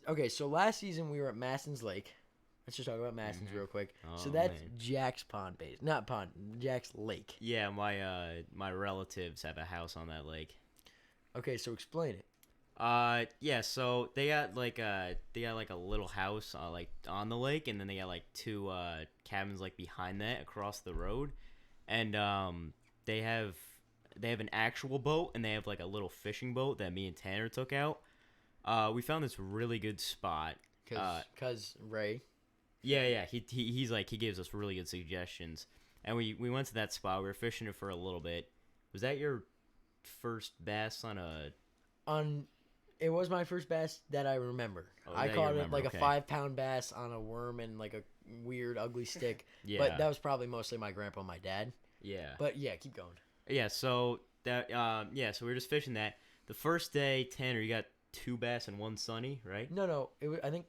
idea. So last season we were at Maston's Lake. Let's just talk about Maston's real quick. So Oh, that's man. Jack's pond base. Not pond, Jack's lake. Yeah, my relatives have a house on that lake. Okay, so explain it. Yeah, so they got like a little house like on the lake, and then they got like two cabins like behind that across the road, and they have an actual boat, and they have like a little fishing boat that me and Tanner took out. We found this really good spot. Cause Ray. Yeah, he's like, he gives us really good suggestions, and we went to that spot. We were fishing it for a little bit. Was that your first bass on a? It was my first bass that I remember. Oh, I that you caught it remember, like okay. a 5-pound bass on a worm and like a weird ugly stick. Yeah. But that was probably mostly my grandpa and my dad. Yeah. But yeah, keep going. Yeah, so that so we were just fishing that. The first day, Tanner, you got 2 bass and 1 sunny, right? No, it was, I think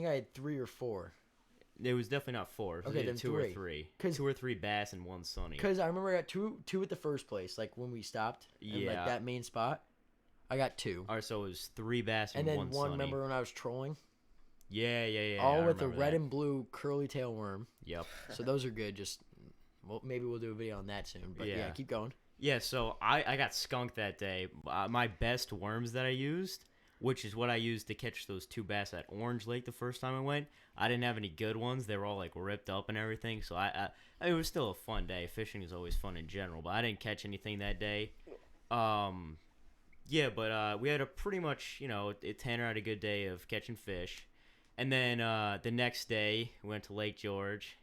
I had 3 or 4. It was definitely not 4. So Okay, either then 2 or 3. 3. 'Cause- 2 or 3 bass and 1 sunny. Because I remember I got two at the first place, like when we stopped. And like Yeah. that main spot. I got 2. All right, so it was 3 bass and, And then 1 one, sunny. remember when I was trolling? Yeah. All I with a remember red that. and blue curly tail worm. Yep. So those are good. Just, well, maybe we'll do a video on that soon. But yeah, Yeah. keep going. Yeah, so I got skunked that day. My best worms that I used, which is what I used to catch those 2 bass at Orange Lake the first time I went, I didn't have any good ones. They were all like ripped up and everything. So it was still a fun day. Fishing is always fun in general, but I didn't catch anything that day. Yeah, but we had a pretty much, Tanner had a good day of catching fish. And then the next day, we went to Lake George.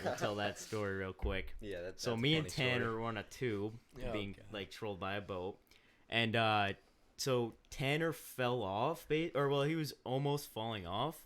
We'll tell that story real quick. Yeah, that's So a me and funny story. Tanner were on a tube Oh, being God. like trolled by a boat. And so Tanner fell off, he was almost falling off.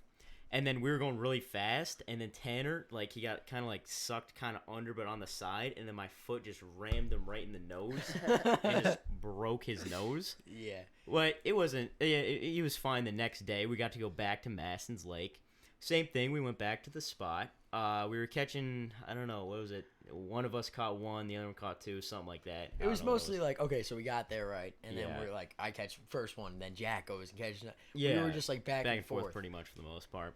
And then we were going really fast, and then Tanner, like, he got kind of like sucked kind of under, but on the side, and then my foot just rammed him right in the nose and just broke his nose. Yeah. Well, it wasn't. He was fine the next day. We got to go back to Maston's Lake. Same thing. We went back to the spot. We were catching. I don't know. What was it? One of us caught 1, the other one caught 2, something like that. It was mostly like, okay, so we got there, right? And then Yeah. we're like, I catch first one, then Jack goes and catches it. Yeah, We were just like back and forth. pretty much for the most part.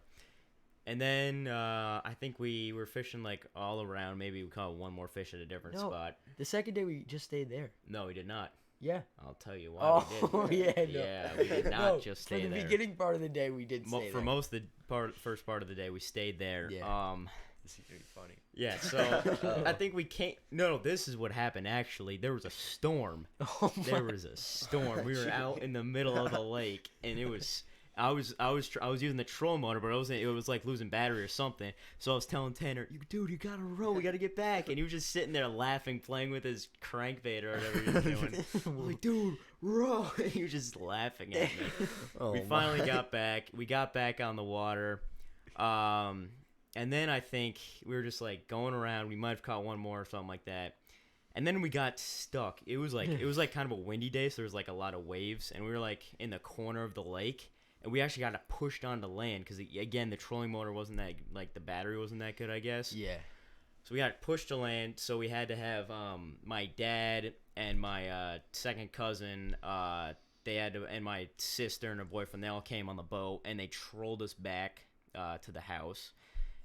And then I think we were fishing like all around. Maybe we caught 1 more fish at a different No. spot. The second day we just stayed there. No, we did not. Yeah. I'll tell you why Oh, we did. yeah. No. Yeah, we did not No, just stay for the there. beginning part of the day, we did stay For there. most of the first part of the day, we stayed there. Yeah. This is gonna be funny. Yeah, so I think we can't. No, this is what happened. Actually, there was a storm. Oh There my- was a storm. We were out in the middle of the lake, and it was. I was using the troll motor, but it was like losing battery or something. So I was telling Tanner, "Dude, you gotta row. We gotta get back." And he was just sitting there laughing, playing with his crankbait or whatever he was doing. I'm like, "Dude, row!" And he was just laughing at me. We finally got back. We got back on the water. And then I think we were just like going around. We might have caught 1 more or something like that. And then we got stuck. It was like kind of a windy day, so there was like a lot of waves, and we were like in the corner of the lake, and we actually got pushed onto land because again the trolling motor wasn't that, like, the battery wasn't that good, I guess. Yeah. So we got pushed to land. So we had to have my dad and my second cousin. They had to, and my sister and her boyfriend. They all came on the boat, and they trolled us back to the house.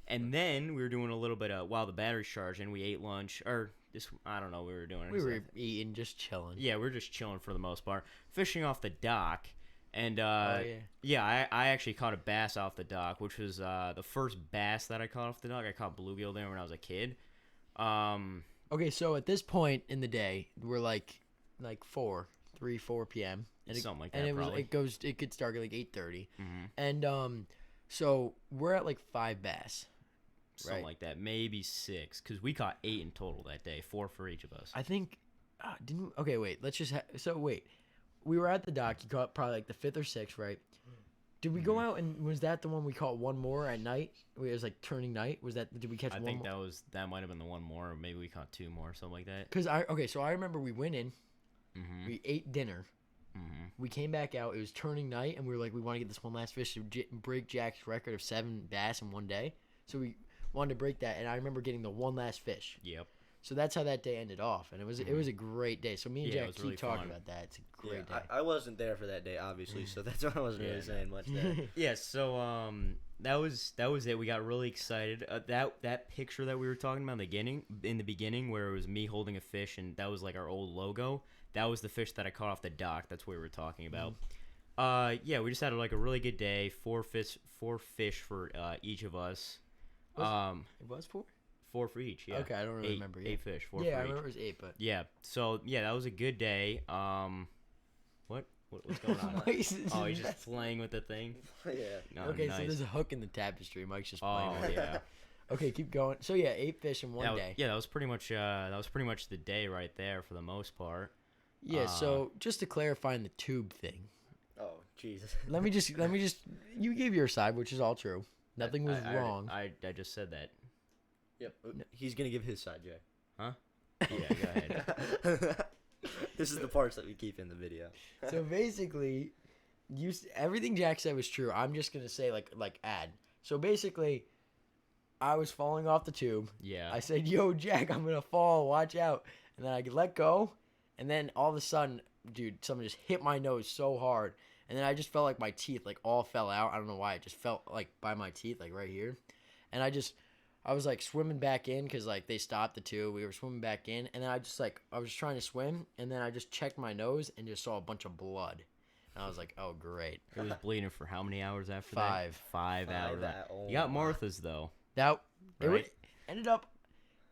And then we were doing a little bit of, while the battery's charging, we ate lunch, or this, I don't know what we were doing. We were eating, just chilling. Yeah, we were just chilling for the most part, fishing off the dock. And yeah. I actually caught a bass off the dock, which was the first bass that I caught off the dock. I caught bluegill there when I was a kid. Okay, so at this point in the day, we're like 4 p.m. And Something like and that, it was probably. it gets dark at like 8:30. Mhm. And so we're at like 5 bass. Something Right. like that, maybe 6, because we caught 8 in total that day, 4 for each of us. I think didn't okay, wait. Let's just wait. We were at the dock. You caught probably like the 5th or 6th, right? Did we go out and was that the one we caught 1 more at night? It was like turning night. Did we catch I 1 think more? that might have been the 1 more, or maybe we caught 2 more, something like that. Cuz so I remember we went in, Mm-hmm. we ate dinner. Mm-hmm. we came back out. It was turning night, and we were like, we want to get this one last fish to break Jack's record of 7 bass in one day. So we wanted to break that, and I remember getting the one last fish. Yep. So that's how that day ended off, and it was a great day. So me and Yeah, it Jack was keep really talking fun. about that. It's a great day. I wasn't there for that day, obviously, so that's why I wasn't really saying much there. Yeah, so that was it. We got really excited. That picture that we were talking about in the beginning, where it was me holding a fish, and that was like our old logo. That was the fish that I caught off the dock. That's what we were talking about. Yeah, we just had like a really good day. 4 fish for each of us. It was 4? 4 for each. Yeah. Okay, I don't really remember. 8 fish. 4 yeah, for I each. remember it was 8, but Yeah. So yeah, that was a good day. What's going on? Oh, he's just playing with the thing. Yeah. No, okay, nice. so there's a hook in the tapestry. Mike's just playing Oh with it. yeah. Okay, keep going. So yeah, 8 fish in one day. Yeah, that was pretty much the day right there for the most part. Yeah. So just to clarify on the tube thing, Oh, Jesus. let me just. You gave your side, which is all true. Nothing was wrong. I just said that. Yep. He's going to give his side, Jay. Huh? Yeah, go ahead. This is the parts that we keep in the video. So basically, everything Jack said was true. I'm just gonna say like add. So basically, I was falling off the tube. Yeah. I said, "Yo, Jack, I'm gonna fall. Watch out!" And then I let go, and then all of a sudden, dude, something just hit my nose so hard, and then I just felt like my teeth like all fell out. I don't know why. It just felt like by my teeth, like right here, and I was like swimming back in because like they stopped the tube. We were swimming back in, and then I was just trying to swim, and then I just checked my nose and just saw a bunch of blood. And I was like, oh, great. It was bleeding for how many hours after 5. that? 5 hours. Oh, You got my. Martha's though. That Right. it ended up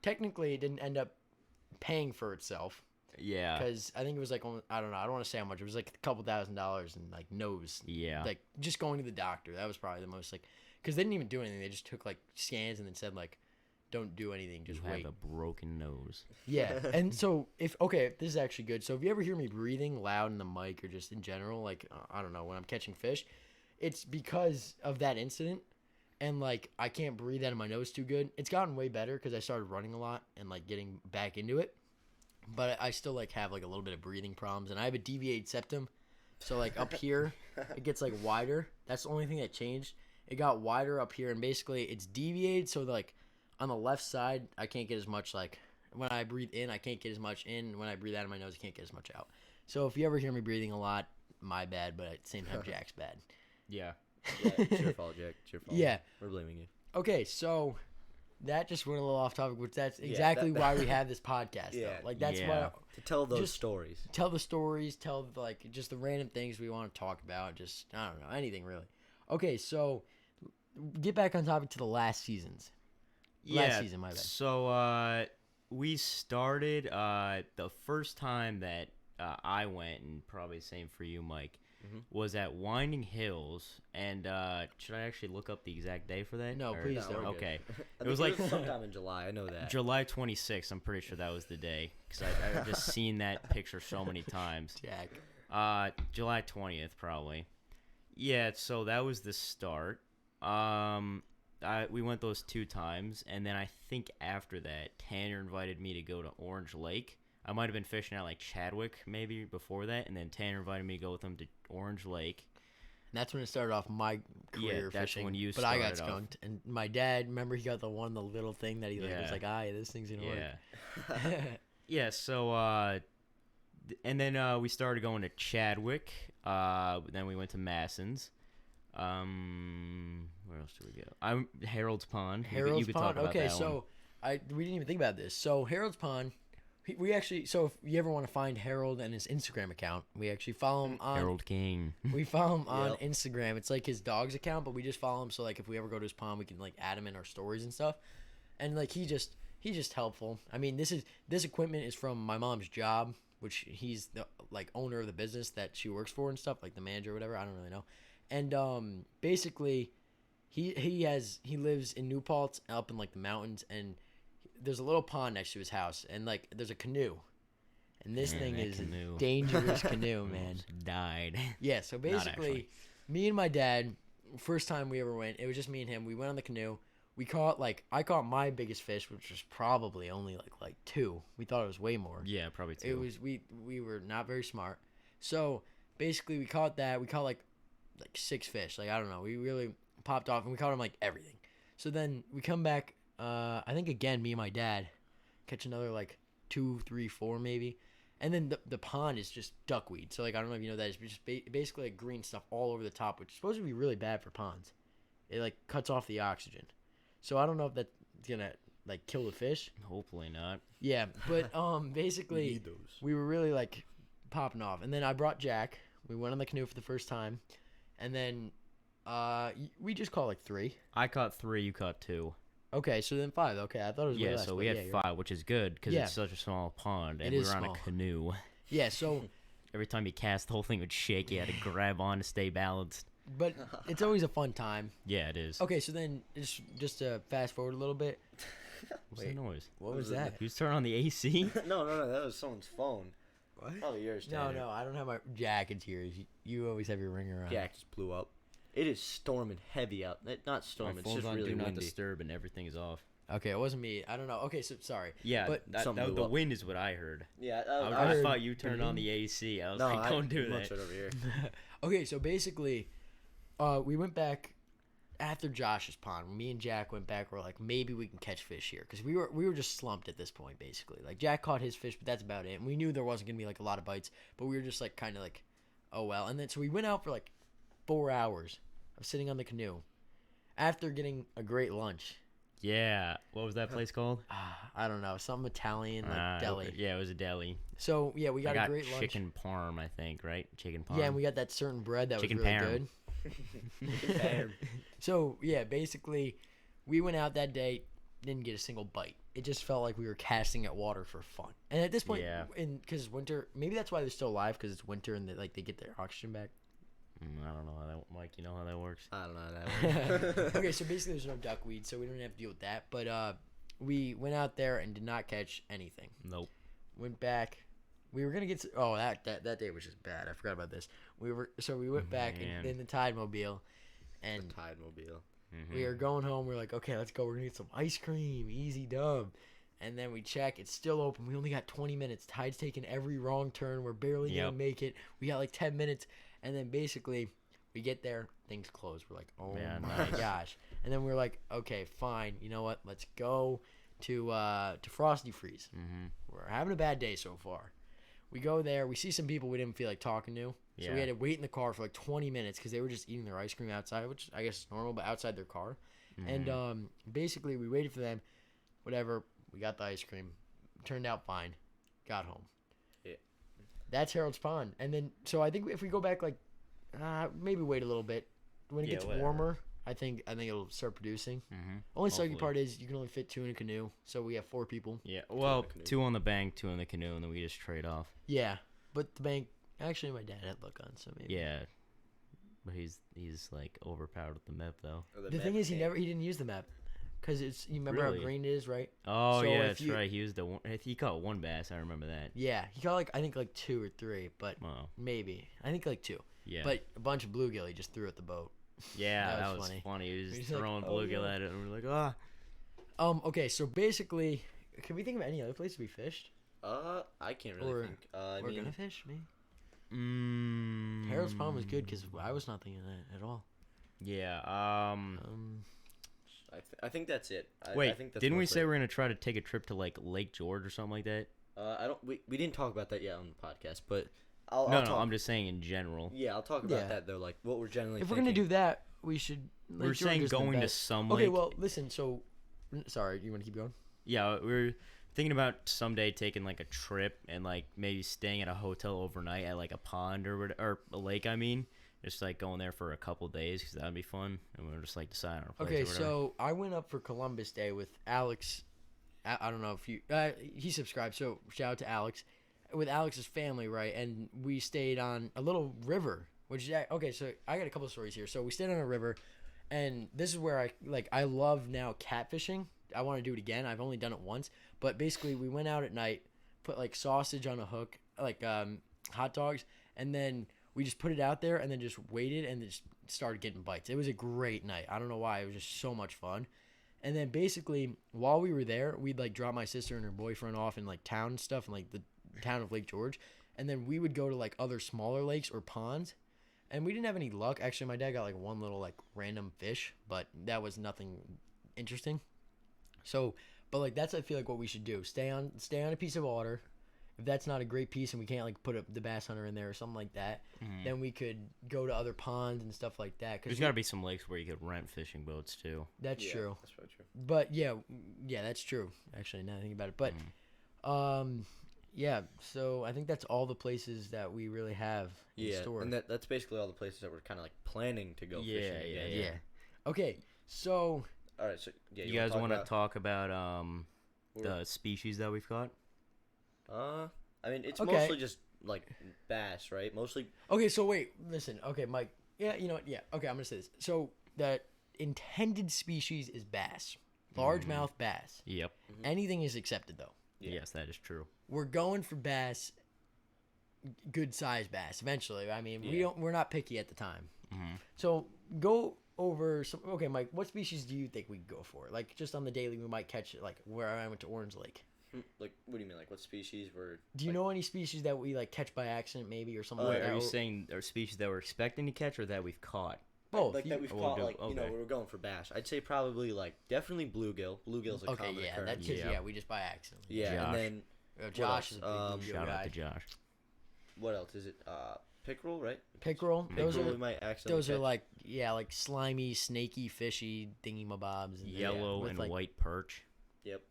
technically it didn't end up paying for itself Yeah. because I think it was like I don't know. I don't want to say how much. It was like a couple $1,000s in like nose. Yeah. Like just going to the doctor. That was probably the most like because they didn't even do anything. They just took like scans and then said like, don't do anything. Just you wait. have a broken nose. Yeah, and so this is actually good. So if you ever hear me breathing loud in the mic or just in general, like I don't know, when I'm catching fish, it's because of that incident, and like I can't breathe out of my nose too good. It's gotten way better because I started running a lot and like getting back into it, but I still like have like a little bit of breathing problems, and I have a deviated septum, so like up here it gets like wider. That's the only thing that changed. It got wider up here, and basically it's deviated, so like. On the left side, I can't get as much, like, when I breathe in, I can't get as much in. When I breathe out of my nose, I can't get as much out. So if you ever hear me breathing a lot, my bad, but at the same time, Jack's bad. Yeah. Yeah, it's your fault, Jack. It's your fault. Yeah. We're blaming you. Okay, so that just went a little off topic, which that's exactly why we have this podcast, Yeah. though. Like, that's Yeah. why To tell those Just- stories. tell the stories, tell, like, just the random things we want to talk about. Just, I don't know, anything really. Okay, so get back on topic to the last seasons. Last season, my bad. So we started the first time that I went, and probably the same for you, Mike, was at Winding Hills. And should I actually look up the exact day for that? No, please don't. we're good. Okay. I It was think like sometime in July. I know that. July 26th. I'm pretty sure that was the day because I've just seen that picture so many times. Jack. July 20th, probably. Yeah, so that was the start. We went those 2 times, and then I think after that, Tanner invited me to go to Orange Lake. I might have been fishing at like Chadwick maybe before that, and then Tanner invited me to go with him to Orange Lake. And that's when it started off my career that's fishing. when you but I got started off. skunked. And my dad, remember he got the little thing that he like, was Yeah. like, yeah, this thing's going to Yeah. work. Yeah, so and then we started going to Chadwick. Then we went to Masson's. Where else did we go? Harold's Pond. Harold's you could Pond. talk about Okay, that so one. we didn't even think about this. So Harold's Pond, we actually, so if you ever want to find Harold and his Instagram account, we actually follow him on Harold King. We follow him on Yep. Instagram. It's like his dog's account, but we just follow him. So like if we ever go to his pond, we can like add him in our stories and stuff. And like he's just helpful. I mean, this equipment is from my mom's job, which he's the like owner of the business that she works for and stuff, like the manager or whatever. I don't really know. And basically, he lives in New Paltz, up in like the mountains, and there's a little pond next to his house, and like there's a canoe. And this Man, thing that is canoe. a dangerous canoe, man. Almost died. Yeah, so basically, actually. me and my dad, first time we ever went, it was just me and him. We went on the canoe. I caught my biggest fish, which was probably only like 2. We thought it was way more. Yeah, probably 2. It was we were not very smart. So basically we caught that. We caught like 6 fish. Like I don't know. We really popped off and we caught them like everything. So then we come back. I think again, me and my dad catch another like 2, 3, 4 maybe. And then the pond is just duckweed. So like I don't know if you know that, it's just basically like green stuff all over the top, which is supposed to be really bad for ponds. It like cuts off the oxygen. So I don't know if that's gonna like kill the fish. Hopefully not. Yeah, but basically we were really like popping off. And then I brought Jack. We went on the canoe for the first time, and then we just caught like 3. I caught 3. You caught 2. Okay, so then 5. Okay, I thought it was way Yeah, less, so but we had yeah, you're 5, which is good because Yeah. it's such a small pond, and It we is were on small. a canoe. Yeah, so Every time you cast, the whole thing would shake. You had to grab on to stay balanced. but it's always a fun time. Yeah, it is. Okay, so then just to fast forward a little bit. What's the noise? What was that? You turn on the AC? No, that was someone's phone. What? Probably yours, No, Tanner. I don't have my Jack. Here. You always have your ringer on. Jack just blew up. It is storming heavy out. Not My storming, it's phone's just on really Do Not windy. Disturb, and everything is off. Okay, it wasn't me. I don't know. Okay, so sorry. Yeah, But something the blew up. wind is what I heard. Yeah, I heard thought you turned the on wind. the AC. I was no, like, don't do much that. right over here. Okay, so basically, we went back after Josh's pond. Me and Jack went back. We're like, maybe we can catch fish here because we were just slumped at this point, basically. Like Jack caught his fish, but that's about it. And we knew there wasn't gonna be like a lot of bites, but we were just like kind of like, oh well. And then so we went out for like 4 hours of sitting on the canoe after getting a great lunch. Yeah. What was that place called? I don't know, something Italian like deli. Okay. Yeah, it was a deli. So yeah, we got, I got a great lunch. chicken parm, I think, right? Chicken parm. Yeah, and we got that certain bread that Chicken was really parm. good. So yeah, basically, we went out that day, didn't get a single bite. It just felt like we were casting at water for fun. And at this point, Yeah. because winter, maybe that's why they're still alive because it's winter and they get their oxygen back. I don't know how that, Mike. You know how that works? I don't know that. Okay, so basically there's no duckweed, so we don't have to deal with that. But we went out there and did not catch anything. Nope. Went back. We were gonna get. That day was just bad. I forgot about this. We went back Man. in the Tide Mobile, and Tide Mobile. we are going home. We're like, okay, let's go. We're gonna get some ice cream. Easy dub. And then we check. It's still open. We only got 20 minutes. Tide's taking every wrong turn. We're barely Yep. gonna make it. We got like 10 minutes. And then basically, we get there. Things close. We're like, oh Yeah, my nice. gosh. And then we're like, okay, fine. You know what? Let's go to Frosty Freeze. Mm-hmm. We're having a bad day so far. We go there. We see some people we didn't feel like talking to. So Yeah. we had to wait in the car for like 20 minutes because they were just eating their ice cream outside, which I guess is normal, but outside their car. Mm-hmm. And basically, we waited for them. Whatever. We got the ice cream. Turned out fine. Got home. Yeah. That's Harold's Pond. And then, so I think if we go back, like, maybe wait a little bit. When it Yeah, gets whatever. warmer, I think it'll start producing. Mm-hmm. Only sucky Hopefully. part is you can only fit 2 in a canoe. So we have 4 people. Yeah. Well, canoe. 2 on the bank, 2 in the canoe, and then we just trade off. Yeah. But the bank, actually, my dad had luck on, so maybe. Yeah. But he's like overpowered with the map though. The thing is, he didn't use the map. Because you remember Really? how green it is, right? Oh So yeah, if that's you- right. He used the one. He caught 1 bass. I remember that. Yeah. He got I think 2 or 3, but Oh maybe. I think 2. yeah. But a bunch of bluegill he just threw at the boat. yeah, that that was was funny. funny. He was He's just like, throwing "Oh, bluegill yeah." at it, and we're like, ah. Okay, so basically, can we think of any other place we fished? I can't really Or- think. I We're mean, gonna fish, me. Mm, Harold's Pond was good because I was not thinking that at all. Yeah. I think that's it. Wait, I think that's didn't we mostly say it. we're gonna try to take a trip to like Lake George or something like that? I don't. We didn't talk about that yet on the podcast, but I'll No, talk, I'm just saying in general. Yeah, I'll talk about Yeah. that though. Like what we're generally. If we're gonna do that, we should. We're Lake George saying is the going to best. some Okay, lake. well, listen. So, sorry, you want to keep going? Yeah, we're thinking about someday taking like a trip and like maybe staying at a hotel overnight at like a pond or a lake. I mean, just like going there for a couple days because that'd be fun, and we'll just like decide on a place. Okay, or whatever. so I went up for Columbus Day with Alex. I don't know if you. He subscribed, so shout out to Alex. With Alex's family, right? And we stayed on a little river, which is okay. So I got a couple of stories here. So we stayed on a river, and this is where I love now catfishing. I want to do it again. I've only done it once, but basically we went out at night, put like sausage on a hook, like hot dogs, and then we just put it out there and then just waited and just started getting bites. It was a great night. I don't know why. It was just so much fun. And then basically while we were there, we'd like drop my sister and her boyfriend off in like town and stuff in like the town of Lake George. and then we would go to like other smaller lakes or ponds, and we didn't have any luck. Actually, my dad got like one little like random fish, but that was nothing interesting. So, but like that's I feel like what we should do. Stay on a piece of water. If that's not a great piece and we can't like put the bass hunter in there or something like that, then we could go to other ponds and stuff like that. There's got to be some lakes where you could rent fishing boats too. That's true. That's probably true. But yeah, that's true. Actually, now that I think about it, but yeah. So I think that's all the places that we really have in store. And that's basically all the places that we're kind of like planning to go fishing again. Yeah. Okay, so All right, so yeah, You guys want to talk about the species that we've caught? I mean, it's Okay. mostly just like bass, right? Mostly. okay, so wait, listen. Okay, Mike. Yeah, you know what? Yeah. Okay, I'm gonna say this. So the intended species is bass, largemouth bass. Yep. Anything is accepted though. Yeah. Yes, that is true. We're going for bass, good size bass. Eventually, I mean, we're not picky at the time. So go over some. Okay, Mike, what species do you think we go for? Like just on the daily, we might catch it. Like where I went to Orange Lake. Like, what do you mean? Like, what species were? Do you know any species that we like catch by accident, maybe, or something like Wait, that? are you Or- saying are species that we're expecting to catch or that we've caught? both? Like that we've we'll caught, do- like you know, okay. we were going for bass. I'd say probably like definitely bluegill. Bluegill's a Okay, common yeah, occurrence. that's Yeah. we just by accident. Yeah, Josh. and then Josh is a big else? bluegill Shout guy. out to Josh. what else is it? Pickerel, right? Pickerel. Those Pickerel are we might accidentally those are catch. like like slimy, snaky, fishy thingy-mabobs. And Yellow with, and like, white perch,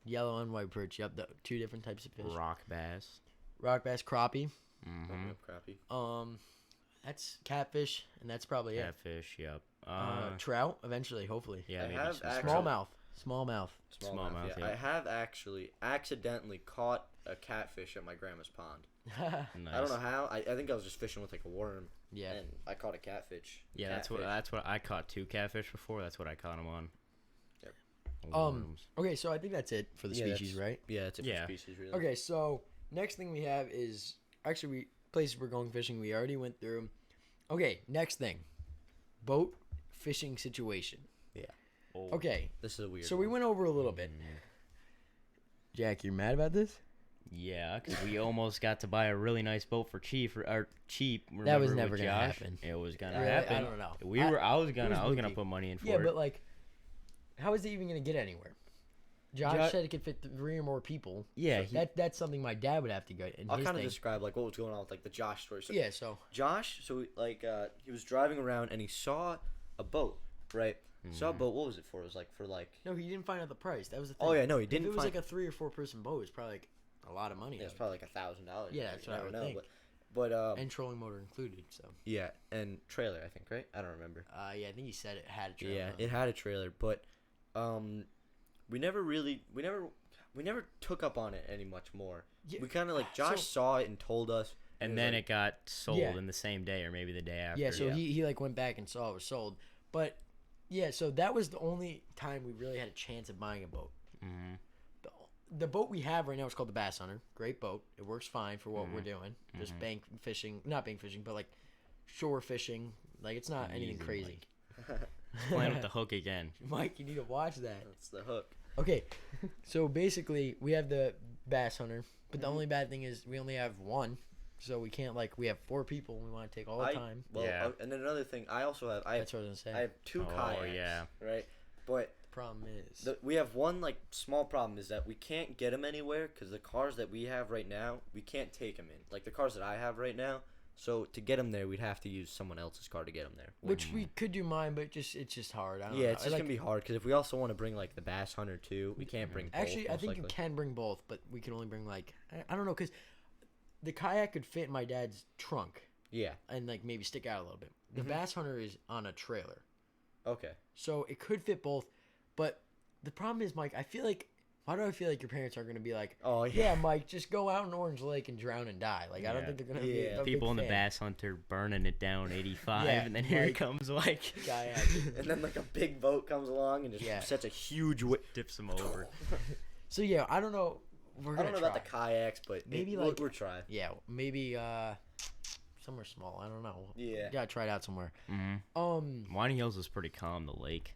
Yellow and white perch. Yep, the two different types of fish. rock bass. Rock bass, crappie. Crappie. That's catfish, and that's probably it. Catfish. Yep. Trout, eventually, hopefully. Yeah, I maybe have some actually- Smallmouth. Smallmouth. Smallmouth. Yeah. yeah. I have actually accidentally caught a catfish at my grandma's pond. Nice. I don't know how. I think I was just fishing with like a worm. Yeah. And I caught a catfish. Yeah, that's what I caught 2 catfish before. That's what I caught them on. Yep. Worms. Okay, so I think that's it for the species, right? Yeah, it's a Yeah. species really. Okay, so next thing we have is actually places we're going fishing. We already went through. Okay, next thing, boat fishing situation. Oh. Okay, This is a weird. so we went over a little bit. Jack, you're mad about this? Yeah, because we almost got to buy a really nice boat for cheap. Remember, That was with never gonna Josh? happen. It was gonna Really? happen. I don't know. I was gonna spooky. put money in for Yeah, it. but like, how is it even gonna get anywhere? Josh said it could fit 3 or more people. Yeah, So that's something my dad would have to go. In I'll his kind of thing. describe like what was going on with like the Josh story. So Yeah, so Josh, so like he was driving around and he saw a boat, right? Saw a boat. What was it for? It was like for like. no, he didn't find out the price. That was the thing. Oh yeah, no, he If didn't. it was find, like a 3 or 4 person boat, it's probably like a lot of money. yeah, it's probably like $1,000. Yeah, that's what I would think. But And trolling motor included. So yeah, and trailer, I think, right? I don't remember. yeah, I think he said it had a trailer. Yeah, on it had a trailer, but we never took up on it any much more. Yeah, We kind of like Josh so- saw it and told us, and was then like- it got sold Yeah. in the same day or maybe the day after. Yeah, so Yeah. he like went back and saw it was sold. But yeah, so that was the only time we really had a chance of buying a boat. Mm-hmm. The boat we have right now is called the Bass Hunter. Great boat. It works fine for what we're doing. Just bank fishing, not bank fishing, but like shore fishing. Like it's not anything Easy, crazy. Playing with the hook again. Mike, you need to watch that. that's the hook. Okay, so basically we have the Bass Hunter, but the only bad thing is we only have one, so we can't we have 4 people and we want to take all the time. Well, Yeah. and then another thing, I also have That's what I was gonna say. I have 2 Oh, kayaks. yeah. Right, but Problem is, we have one like small problem is that we can't get them anywhere because the cars that we have right now we can't take them in. Like the cars that I have right now. So to get them there, we'd have to use someone else's car to get them there. which we could do mine, but it's just hard. I don't Yeah, know. it's just Like, gonna be hard because if we also want to bring like the Bass Hunter too, we can't bring. Both, Actually, I most think you likely. can bring both, but we can only bring I don't know, because the kayak could fit in my dad's trunk Yeah. and maybe stick out a little bit. The Bass Hunter is on a trailer, Okay. so it could fit both. But the problem is, Mike, why do I feel like your parents are gonna be like, Oh yeah, Mike, just go out in Orange Lake and drown and die? Like I don't Yeah. think they're gonna be Yeah. a big People in the fan. Bass Hunter burning it down 85, Yeah, and then here like- comes like kayak. And then like a big boat comes along and just Yeah. sets a huge. dips them over. So yeah, I don't know. We're I gonna don't know about try. the kayaks, but Maybe, we'll like- try. Yeah, maybe somewhere small. I don't know. Yeah. Gotta try it out somewhere. Mm-hmm. Winding Hills is pretty calm. The lake.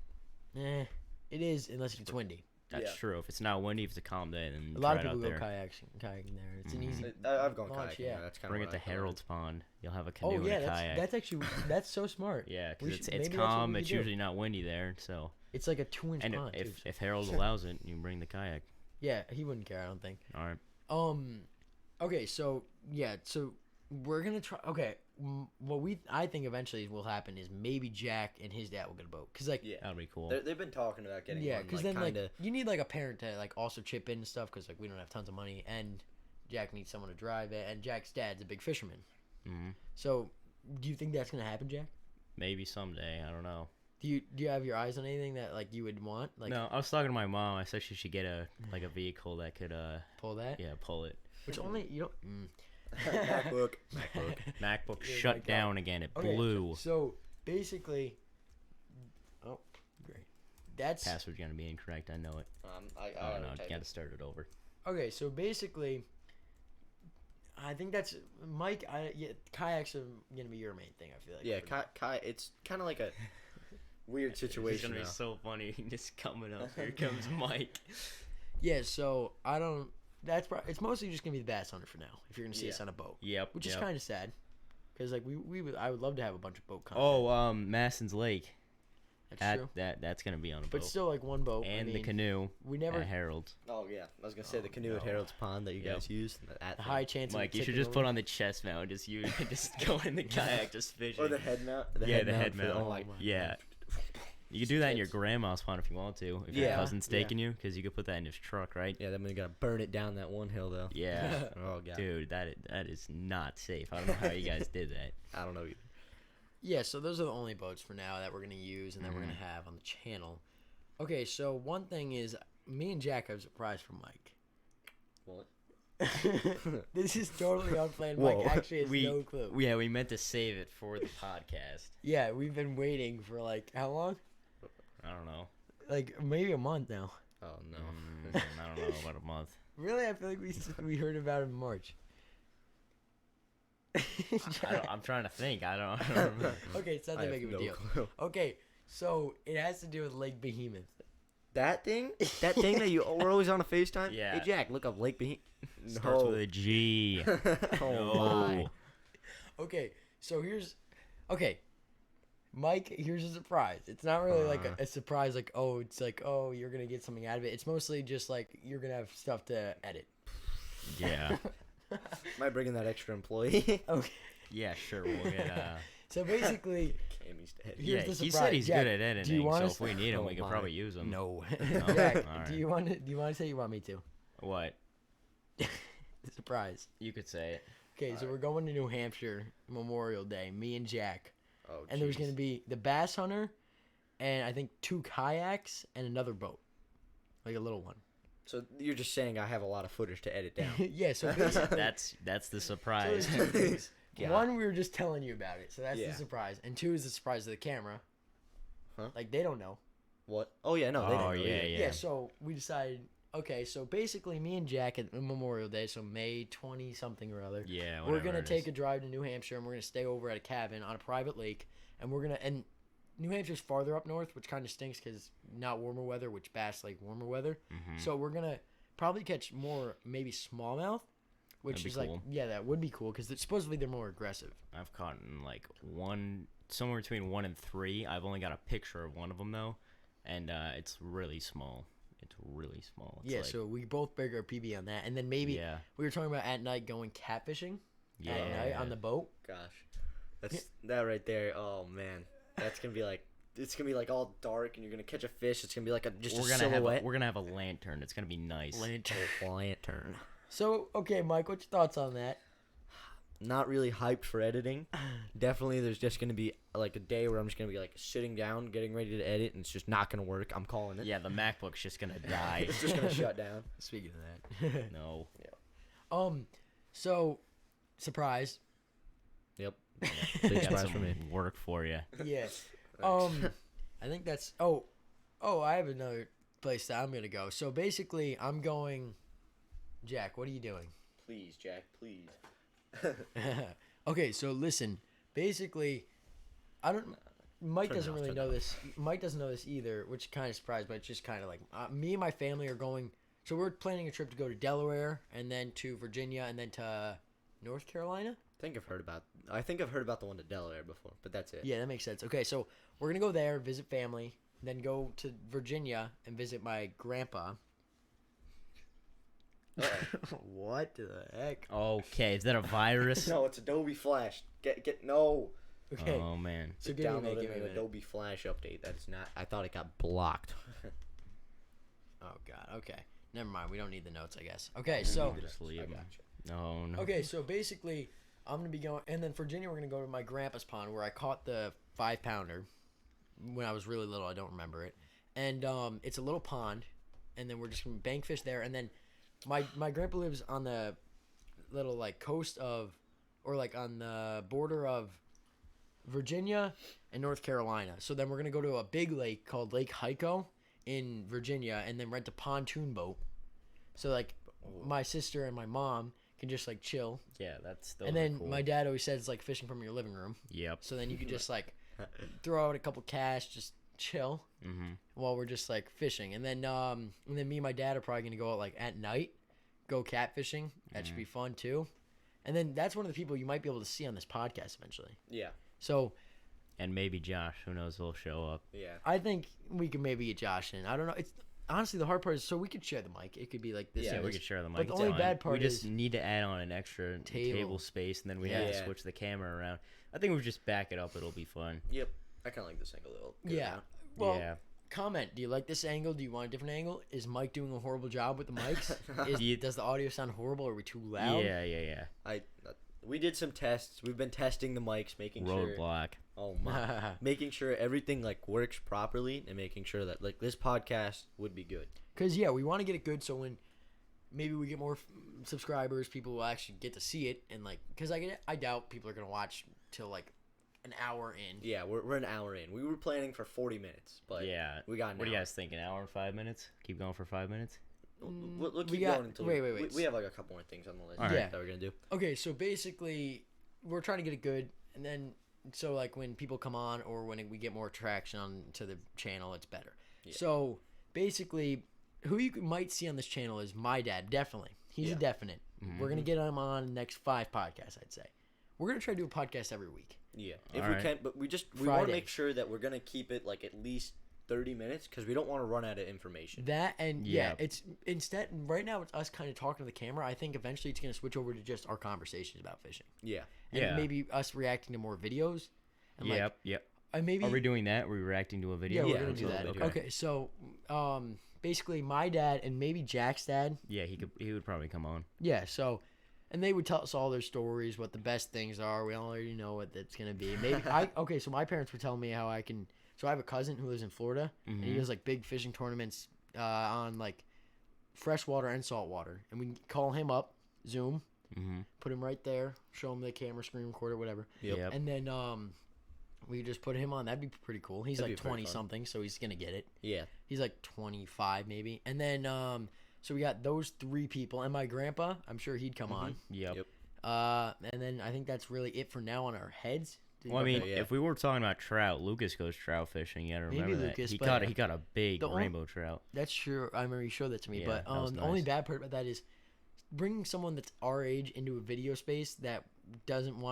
It is unless it's windy. That's Yeah. true. If it's not windy, if it's a calm day, then A lot try of it people out go there. kayaking there. It's an Mhm. easy. I've gone launch, kayaking. yeah. Yeah, that's kind Bring of it to Harold's Pond. You'll have a canoe Oh yeah, and a kayak. that's actually that's so smart. Yeah, We because should- it's maybe that's what calm. we It's could do. usually not windy there, so. It's like a 2-inch And pond. too. if Harold allows it, you can bring the kayak. Yeah, he wouldn't care. I don't think. All right. Okay, so yeah, so we're gonna try. Okay, what I think eventually will happen is maybe Jack and his dad will get a boat, cause like Yeah. That'll be cool. They've been talking about getting yeah, one. cause Like, then kinda, like you need like a parent to like also chip in and stuff, cause like we don't have tons of money, and Jack needs someone to drive it, and Jack's dad's a big fisherman. hmm So, do you think that's gonna happen, Jack? Maybe someday. I don't know. Do you have your eyes on anything that like you would want? Like No, I was talking to my mom. I said she should get a vehicle that could pull that? pull it. Which only you don't. MacBook. MacBook Yeah, shut my God. down again. It Okay, blew. so basically, oh great, that's Password's gonna be incorrect. I know it. I Oh don't no, know. you gotta start it over. okay. So basically, I think that's Mike. Kayaks are gonna be your main thing. I feel like. Yeah, for- it's kind of like a weird It's situation. gonna be now. so funny. Just coming up. Here comes Mike. Yeah. So I don't. It's mostly just gonna be the bass hunter for now. If you're gonna see us Yeah. on a boat, Yep. which is yep. kind of sad, because like I would love to have a bunch of boat content. Oh, Masson's Lake. that's true. That's gonna be on a But boat. still, like one boat. And I the mean, canoe we never. at Harold's. Oh yeah, I was gonna say the Oh, canoe at no. Harold's Pond that you Yep. guys use. The high chance. Mike, of you should tipping just over. put on the chest mount. Just you just go in the kayak, just fishing. Or the head mount. Yeah, the head for mount. oh my. my Yeah. You could do that in your Shit. grandma's pond if you want to. If your Yeah, cousin's taking you, because you could put that in his truck, right? Yeah, then we gotta burn it down that one hill though. Yeah. Oh god. Dude, that is not safe. I don't know how you guys did that. I don't know. Either. Yeah, so those are the only boats for now that we're gonna use and that we're gonna have on the channel. Okay, so one thing is, me and Jack have a surprise for Mike. What? This is totally unplanned. Whoa. Mike actually has We- no clue. Yeah, we meant to save it for the podcast. Yeah, we've been waiting for like how long? I don't know. Like maybe a month now. Oh no. I don't know, about a month. Really, I feel like we heard about it in March. I'm trying to think. I don't remember. Okay, it's not I that have big of a no deal. clue. Okay, so it has to do with Lake Behemoth. That thing? That thing that you we're always on a FaceTime? Yeah. Hey Jack, look up Lake Behemoth. Starts with a G. Oh my. No. Okay, so okay, Mike, here's a surprise. It's not really like a surprise, like, oh, it's like, oh, you're going to get something out of it. It's mostly just like you're going to have stuff to edit. Yeah. Am I bringing that extra employee? Okay, Yeah, sure. We'll get. so basically, Cammy's dead. Here's Yeah, the he surprise. said he's Jack, good at editing. do you want So us- if we need him, Oh we could my. probably use him. no. No? Jack, All right. do you want to say you want me to? What? Surprise. You could say it. Okay, so we're going to New Hampshire Memorial Day, me and Jack. Oh, And there's jeez. going to be the bass hunter and I think 2 kayaks and another boat. Like a little one. So you're just saying I have a lot of footage to edit down. Yeah, so basically That's the so surprise. there's 2 things. God. One, we were just telling you about it, so that's Yeah. the surprise. And 2 is the surprise of the camera. Huh? Like they don't know. What? Oh yeah, no. They Oh, don't know yeah, either. Yeah. So we decided. Okay, so basically, me and Jack at Memorial Day, so May 20 something or other. Yeah, We're whatever gonna it take is. a drive to New Hampshire, and we're gonna stay over at a cabin on a private lake, and New Hampshire's farther up north, which kind of stinks because not warmer weather, which Bass like warmer weather. Mhm. So we're gonna probably catch more maybe smallmouth, which That'd be is like cool. yeah, that would be cool because supposedly they're more aggressive. I've caught in like somewhere between 1 and 3. I've only got a picture of one of them though, and it's really small. It's really small. It's Yeah, like, so we both break our PB on that, and then maybe yeah, we were talking about at night going catfishing yeah. at night on the boat. Gosh, that's that right there. Oh man, that's gonna be like it's gonna be like all dark, and you're gonna catch a fish. It's gonna be like just we're a gonna silhouette. we're gonna have a lantern. It's gonna be nice. Lantern. So okay, Mike, what's your thoughts on that? Not really hyped for editing. Definitely, there's just gonna be like a day where I'm just gonna be like sitting down, getting ready to edit, and it's just not gonna work. I'm calling it. Yeah, the MacBook's just gonna die. It's just gonna shut down. Speaking of that, No. so surprise, Yep. Yeah, Big got surprise some for me. work for you. yeah. I think that's I have another place that I'm gonna go. So basically, I'm going. Jack, what are you doing? Please, Jack. Please. Okay, so listen. Basically, I don't. Mike Turn it doesn't off, really turn know it this. Mike doesn't know this either, which kind of surprised, but it's just kind of like me and my family are going. So we're planning a trip to go to Delaware and then to Virginia and then to North Carolina. I think I've heard about the one to Delaware before, but that's it. Yeah, that makes sense. Okay, so we're gonna go there, visit family, then go to Virginia and visit my grandpa. What the heck? Okay, is that a virus? No, it's Adobe Flash. Get no. Okay. Oh man. So give me a minute, Downloaded give me a an minute. Adobe Flash update. That's not. I thought it got blocked. Oh God. Okay. Never mind. We don't need the notes, I guess. Okay. So. Just leave I him. gotcha. No, no. Okay. So basically, I'm gonna be going, and then Virginia, we're gonna go to my grandpa's pond where I caught the 5-pounder when I was really little. I don't remember it, and it's a little pond, and then we're just gonna bank fish there, and then my grandpa lives on the little like coast of, or like on the border of Virginia and North Carolina. So then we're gonna go to a big lake called Lake Hyco in Virginia, and then rent a pontoon boat. So like my sister and my mom can just like chill, Yeah, that's. and then cool. my dad always says it's like fishing from your living room. Yep. So then you could just like throw out a couple cash, just chill Mm-hmm. while we're just like fishing, and then me and my dad are probably gonna go out like at night, go catfishing. That should be fun too. And then that's one of the people you might be able to see on this podcast eventually. Yeah. So And maybe Josh, who knows, will show up. Yeah. I think we could maybe get Josh in. I don't know. It's honestly the hard part is so we could share the mic. It could be like this. Yeah, and we this. could share the mic. But the it's only fine. bad part we just is need to add on an extra table space, and then we have to Yeah. switch the camera around. I think we just back it up. It'll be fun. Yep. I kind of like this angle a little. Good Yeah. amount. Well, yeah. comment. Do you like this angle? Do you want a different angle? Is Mike doing a horrible job with the mics? Does the audio sound horrible? Are we too loud? Yeah. We did some tests. We've been testing the mics, making sure. Roadblock. Oh my! Making sure everything like works properly, and making sure that like this podcast would be good. Because yeah, we want to get it good. So when maybe we get more subscribers, people will actually get to see it. And like, because I doubt people are gonna watch till like an hour in. Yeah, we're an hour in. We were planning for 40 minutes, but Yeah. we got an What do you hour. guys think? An hour and 5 minutes? Keep going for 5 minutes? We'll we keep got- going until wait. We have like a couple more things on the list All right. that we're gonna do. Okay, so basically, we're trying to get it good, and then so like when people come on or when we get more traction on to the channel, it's better. Yeah. So basically, who you might see on this channel is my dad. Definitely, he's Yeah. a definite. Mm-hmm. We're gonna get him on the next 5 podcasts. I'd say we're gonna try to do a podcast every week. Yeah, if All we right. can, but we want to Friday. make sure that we're gonna keep it like at least 30 minutes because we don't want to run out of information. That and yeah, Yeah. it's instead right now it's us kind of talking to the camera. I think eventually it's gonna switch over to just our conversations about fishing, Yeah, and Yeah. maybe us reacting to more videos. And Yep. and maybe Are we doing that? Are we reacting to a video? Yeah, we're Yeah, gonna it's do a that. little Okay. bit. So, basically, my dad and maybe Jack's dad. Yeah, he would probably come on. Yeah. So, and they would tell us all their stories, what the best things are. We already know what that's gonna be. Maybe okay. So my parents were telling me how I can. So I have a cousin who lives in Florida, and he does like big fishing tournaments on like freshwater and saltwater, and we can call him up, Zoom, Mm-hmm. put him right there, show him the camera, screen recorder, whatever, Yep. and then we could just put him on. That'd be pretty cool. He's That'd like be pretty 20 fun. something, so he's gonna get it. yeah, He's like 25 maybe. And then so we got those 3 people and my grandpa. I'm sure he'd come on. Yep. Yep. And then I think that's really it for now on our heads. Well, I mean, Okay, yeah. if we were talking about trout, Lucas goes trout fishing. You gotta Maybe remember that. Lucas, He but caught a big the rainbow trout. That's true. I remember you showed that to me. Yeah, But that was the only nice. bad part about that is bringing someone that's our age into a video space that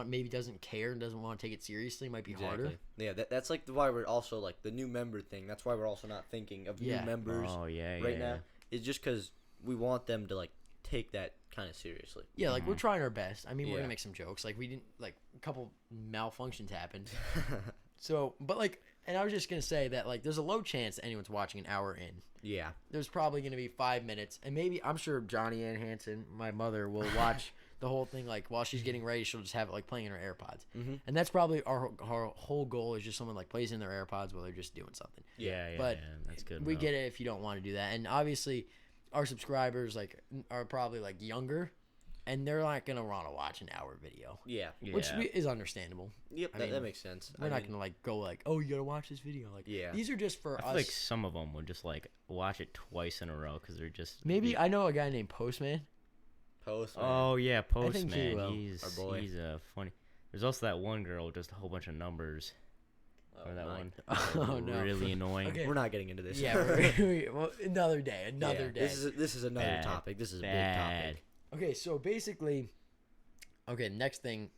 maybe doesn't care and doesn't want to take it seriously might be harder. exactly. Yeah, that's like why we're also like the new member thing. That's why we're also not thinking of Yeah. new members Oh yeah, right yeah. now. It's just because we want them to like take that kind of seriously. Yeah, like we're trying our best. I mean, we're Yeah. gonna make some jokes. Like we didn't like a couple malfunctions happened. So, but like, and I was just gonna say that like, there's a low chance that anyone's watching an hour in. Yeah, There's probably gonna be 5 minutes, and maybe I'm sure Johnny Ann Hansen, my mother, will watch the whole thing. Like while she's getting ready, she'll just have it like playing in her AirPods, and that's probably our whole goal is just someone like plays in their AirPods while they're just doing something. Yeah, But that's good. We get it if you don't want to do that, and obviously, our subscribers like are probably like younger, and they're not gonna want to watch an hour video, yeah, which is understandable. yep. I That, mean, that makes sense. We're not gonna like go like, oh, you gotta watch this video. Like, Yeah. these are just for I us. feel like some of them would just like watch it twice in a row because they're just Maybe I know a guy named Postman. post. Oh yeah, think he Postman. will. He's Our boy. he's funny. There's also that one girl with just a whole bunch of numbers. Or that my. one. Oh, no. Really annoying. Okay. We're not getting into this. Yeah, well, another day. Yeah, Day. This is another Bad. topic. This is a big Bad. topic. Okay, so basically, next thing,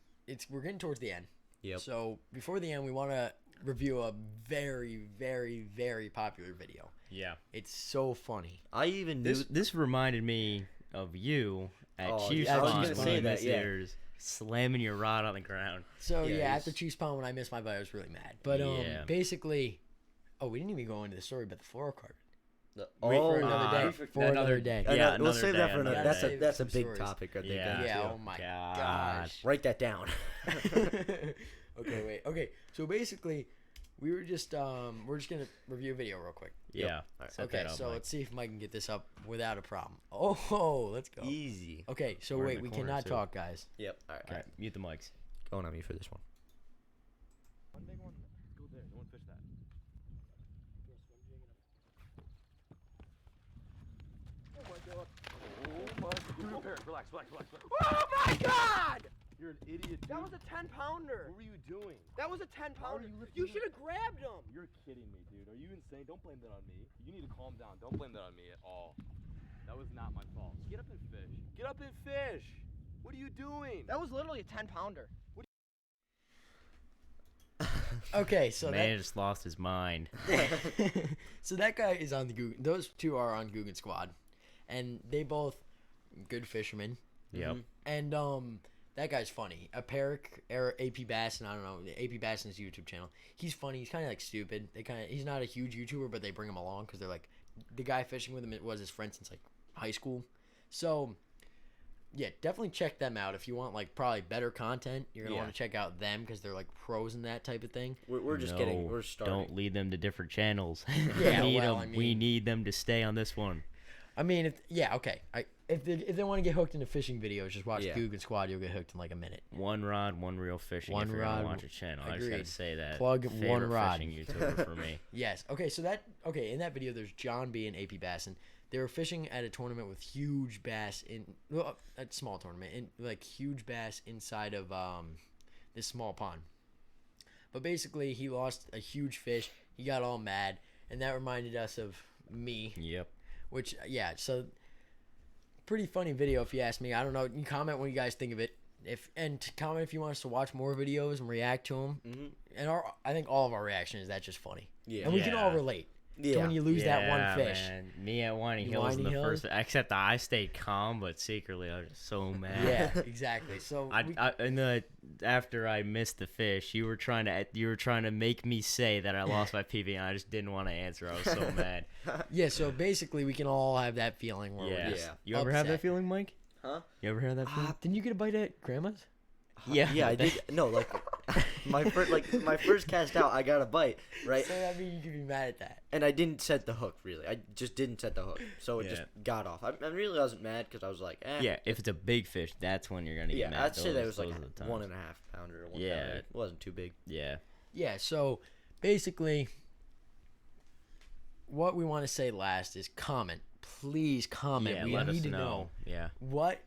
we're getting towards the end. Yep. So before the end, we want to review a very, very, very popular video. Yeah. It's so funny. I even knew. This reminded me of you at Oh, Chiefs yeah, I was Pond gonna when say you that, missed yeah. yours, slamming your rod on the ground. So Yeah, yeah, he's- after Chiefs Pond, when I missed my bite, I was really mad. But Yeah. basically, we didn't even go into the story about the fluorocarbon. The- Wait for oh, another day. we for- For another day. I Yeah, know, we'll another save day, that for another another. day. That's a Some big stories. topic right Yeah. there. Yeah. too. Oh my God. gosh. Write that down. Okay, wait. Okay, so basically, we were just we're just gonna review a video real quick. Yeah. Alright. Set Okay, that up, so Mike. let's see if Mike can get this up without a problem. Oh, let's go. Easy. Okay, so We're in wait, the we corner, cannot too. talk, guys. Yep. All All right, mute the mics. Going on me for this one. One big one. Go there. No one fish that. Relax. Oh my god! You're an idiot, dude. That was a 10-pounder. What were you doing? That was a How are 10-pounder. you lifting You it? should have grabbed him. You're kidding me, dude. Are you insane? Don't blame that on me. You need to calm down. Don't blame that on me at all. That was not my fault. Get up and fish. Get up and fish. What are you doing? That was literally a 10-pounder. Okay, so Man just lost his mind. so that guy is on the Guggen. Those two are on Guggen Squad, and they both good fishermen. Yep. And that guy's funny. AP Bass, and I don't know, AP Bass in his YouTube channel. He's funny. He's kind of like stupid. He's not a huge YouTuber, but they bring him along because they're like, the guy fishing with him was his friend since like high school. So yeah, definitely check them out if you want like probably better content. You're gonna Yeah. want to check out them because they're like pros in that type of thing. We're just getting. We're starting. Don't lead them to different channels. Yeah, we need well, 'em- I we mean- need them to stay on this one. I mean, okay. If they want to get hooked into fishing videos, just watch Yeah. Guggen Squad. You'll get hooked in like a minute. One rod, one reel fishing. One if you're gonna rod, watch a channel, I just agreed. gotta say that. Plug Favorite one rod. fishing YouTuber for me. Yes. Okay. So in that video, there's John B and AP Bass, and they were fishing at a tournament with huge bass a small tournament, in like huge bass inside of this small pond. But basically, he lost a huge fish. He got all mad, and that reminded us of me. Yep. Which so pretty funny video if you ask me. I don't know. You can comment what you guys think of it. Comment if you want us to watch more videos and react to them. Mhm. And I think all of our reaction is that's just funny. Yeah. And we can all Yeah. relate. To Yeah. when you lose that one Yeah, fish. Man. Me at Whining You Hills in Whining the Hills? first. Except I stayed calm, but secretly I was so mad. Yeah, exactly. So After I missed the fish, you were trying to make me say that I lost my PB, and I just didn't want to answer. I was so mad. so basically we can all have that feeling where Yeah. we're just You ever have that upset. feeling, Mike? Huh? You ever have that feeling? Didn't you get a bite at grandma's? Yeah. Yeah, I did. No, like my first cast out, I got a bite, right? So I mean you could be mad at that. And I didn't set the hook really. I just didn't set the hook, so it just Yeah. got off. I really wasn't mad because I was like, eh. Yeah, if it's a big fish, that's when you're gonna get Yeah, mad. I'd say that was Those like are the times. 1.5 pounder. Or 1 Yeah. pounder. It wasn't too big. Yeah. Yeah, so basically what we want to say last is comment. Please comment. Yeah, We let need us to know. Yeah. what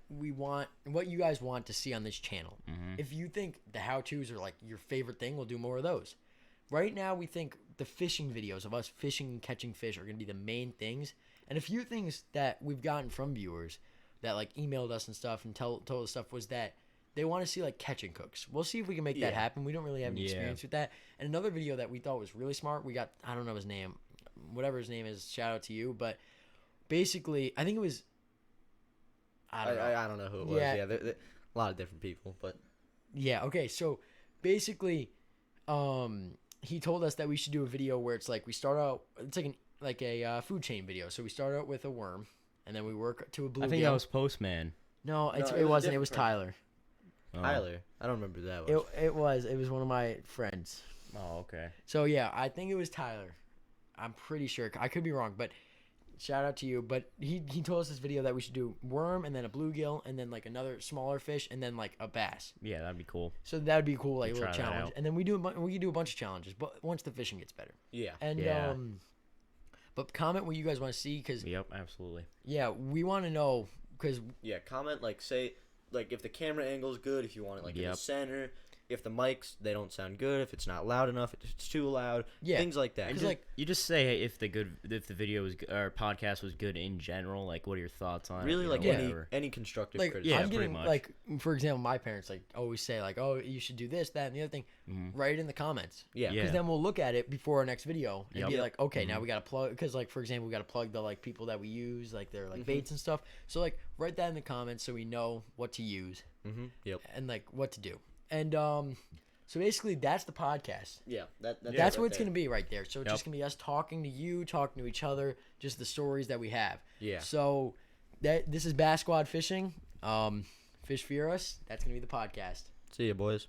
you guys want to see on this channel. Mhm. If you think the how-tos are like your favorite thing, we'll do more of those. Right now, we think the fishing videos of us fishing and catching fish are going to be the main things. And a few things that we've gotten from viewers that like emailed us and stuff and told us stuff was that they want to see like catching cooks. We'll see if we can make that Yeah. happen. We don't really have any Yeah. experience with that. And another video that we thought was really smart, we got, I don't know his name, whatever his name is, shout out to you. But basically, I think it was, I don't know. I don't know who it was. Yeah. Yeah, a lot of different people, but Yeah, okay. So basically, he told us that we should do a video where it's like we start out, it's like a food chain video. So we start out with a worm, and then we work to a bluegill. I think that was Postman. No, No, it it was a wasn't. It different was person. Tyler. Oh. Tyler, I don't remember who that was. It was one of my friends. Oh, okay. So yeah, I think it was Tyler. I'm pretty sure. I could be wrong, but shout out to you. But he told us this video that we should do worm and then a bluegill and then like another smaller fish and then like a bass. Yeah, that'd be cool. So that would be cool, like a We'll little try that challenge. out. And then we can do a bunch of challenges, but once the fishing gets better. Yeah. And Yeah. but comment what you guys want to see because Yep, absolutely. yeah, we want to know because Yeah, comment, like, say, like, if the camera angle's good, if you want it, like, in the Yep. center. if the mics they don't sound good, if it's not loud enough, if it's too loud, Yeah. things like that. Because Just- like you just say if the video was or podcast was good in general. Like, what are your thoughts on Really, it? like whatever. any constructive like criticism. Yeah, I'm pretty getting much. like for example, my parents like always say like, oh, you should do this, that, and the other thing. Mhm. Write it in the comments. Yeah. Because then we'll look at it before our next video and Yep. be like, okay, now Mhm. we gotta plug. Because like for example, we gotta plug the like people that we use, like their like Mhm. baits and stuff. So like write that in the comments so we know what to use Yep. and like what to do. And so basically that's the podcast. Yeah. That's That's right what it's there. gonna be right there. So it's Yep. just gonna be us talking to you, talking to each other, just the stories that we have. Yeah. So this is Bass Squad Fishing. Fish Fear Us. That's gonna be the podcast. See ya, boys.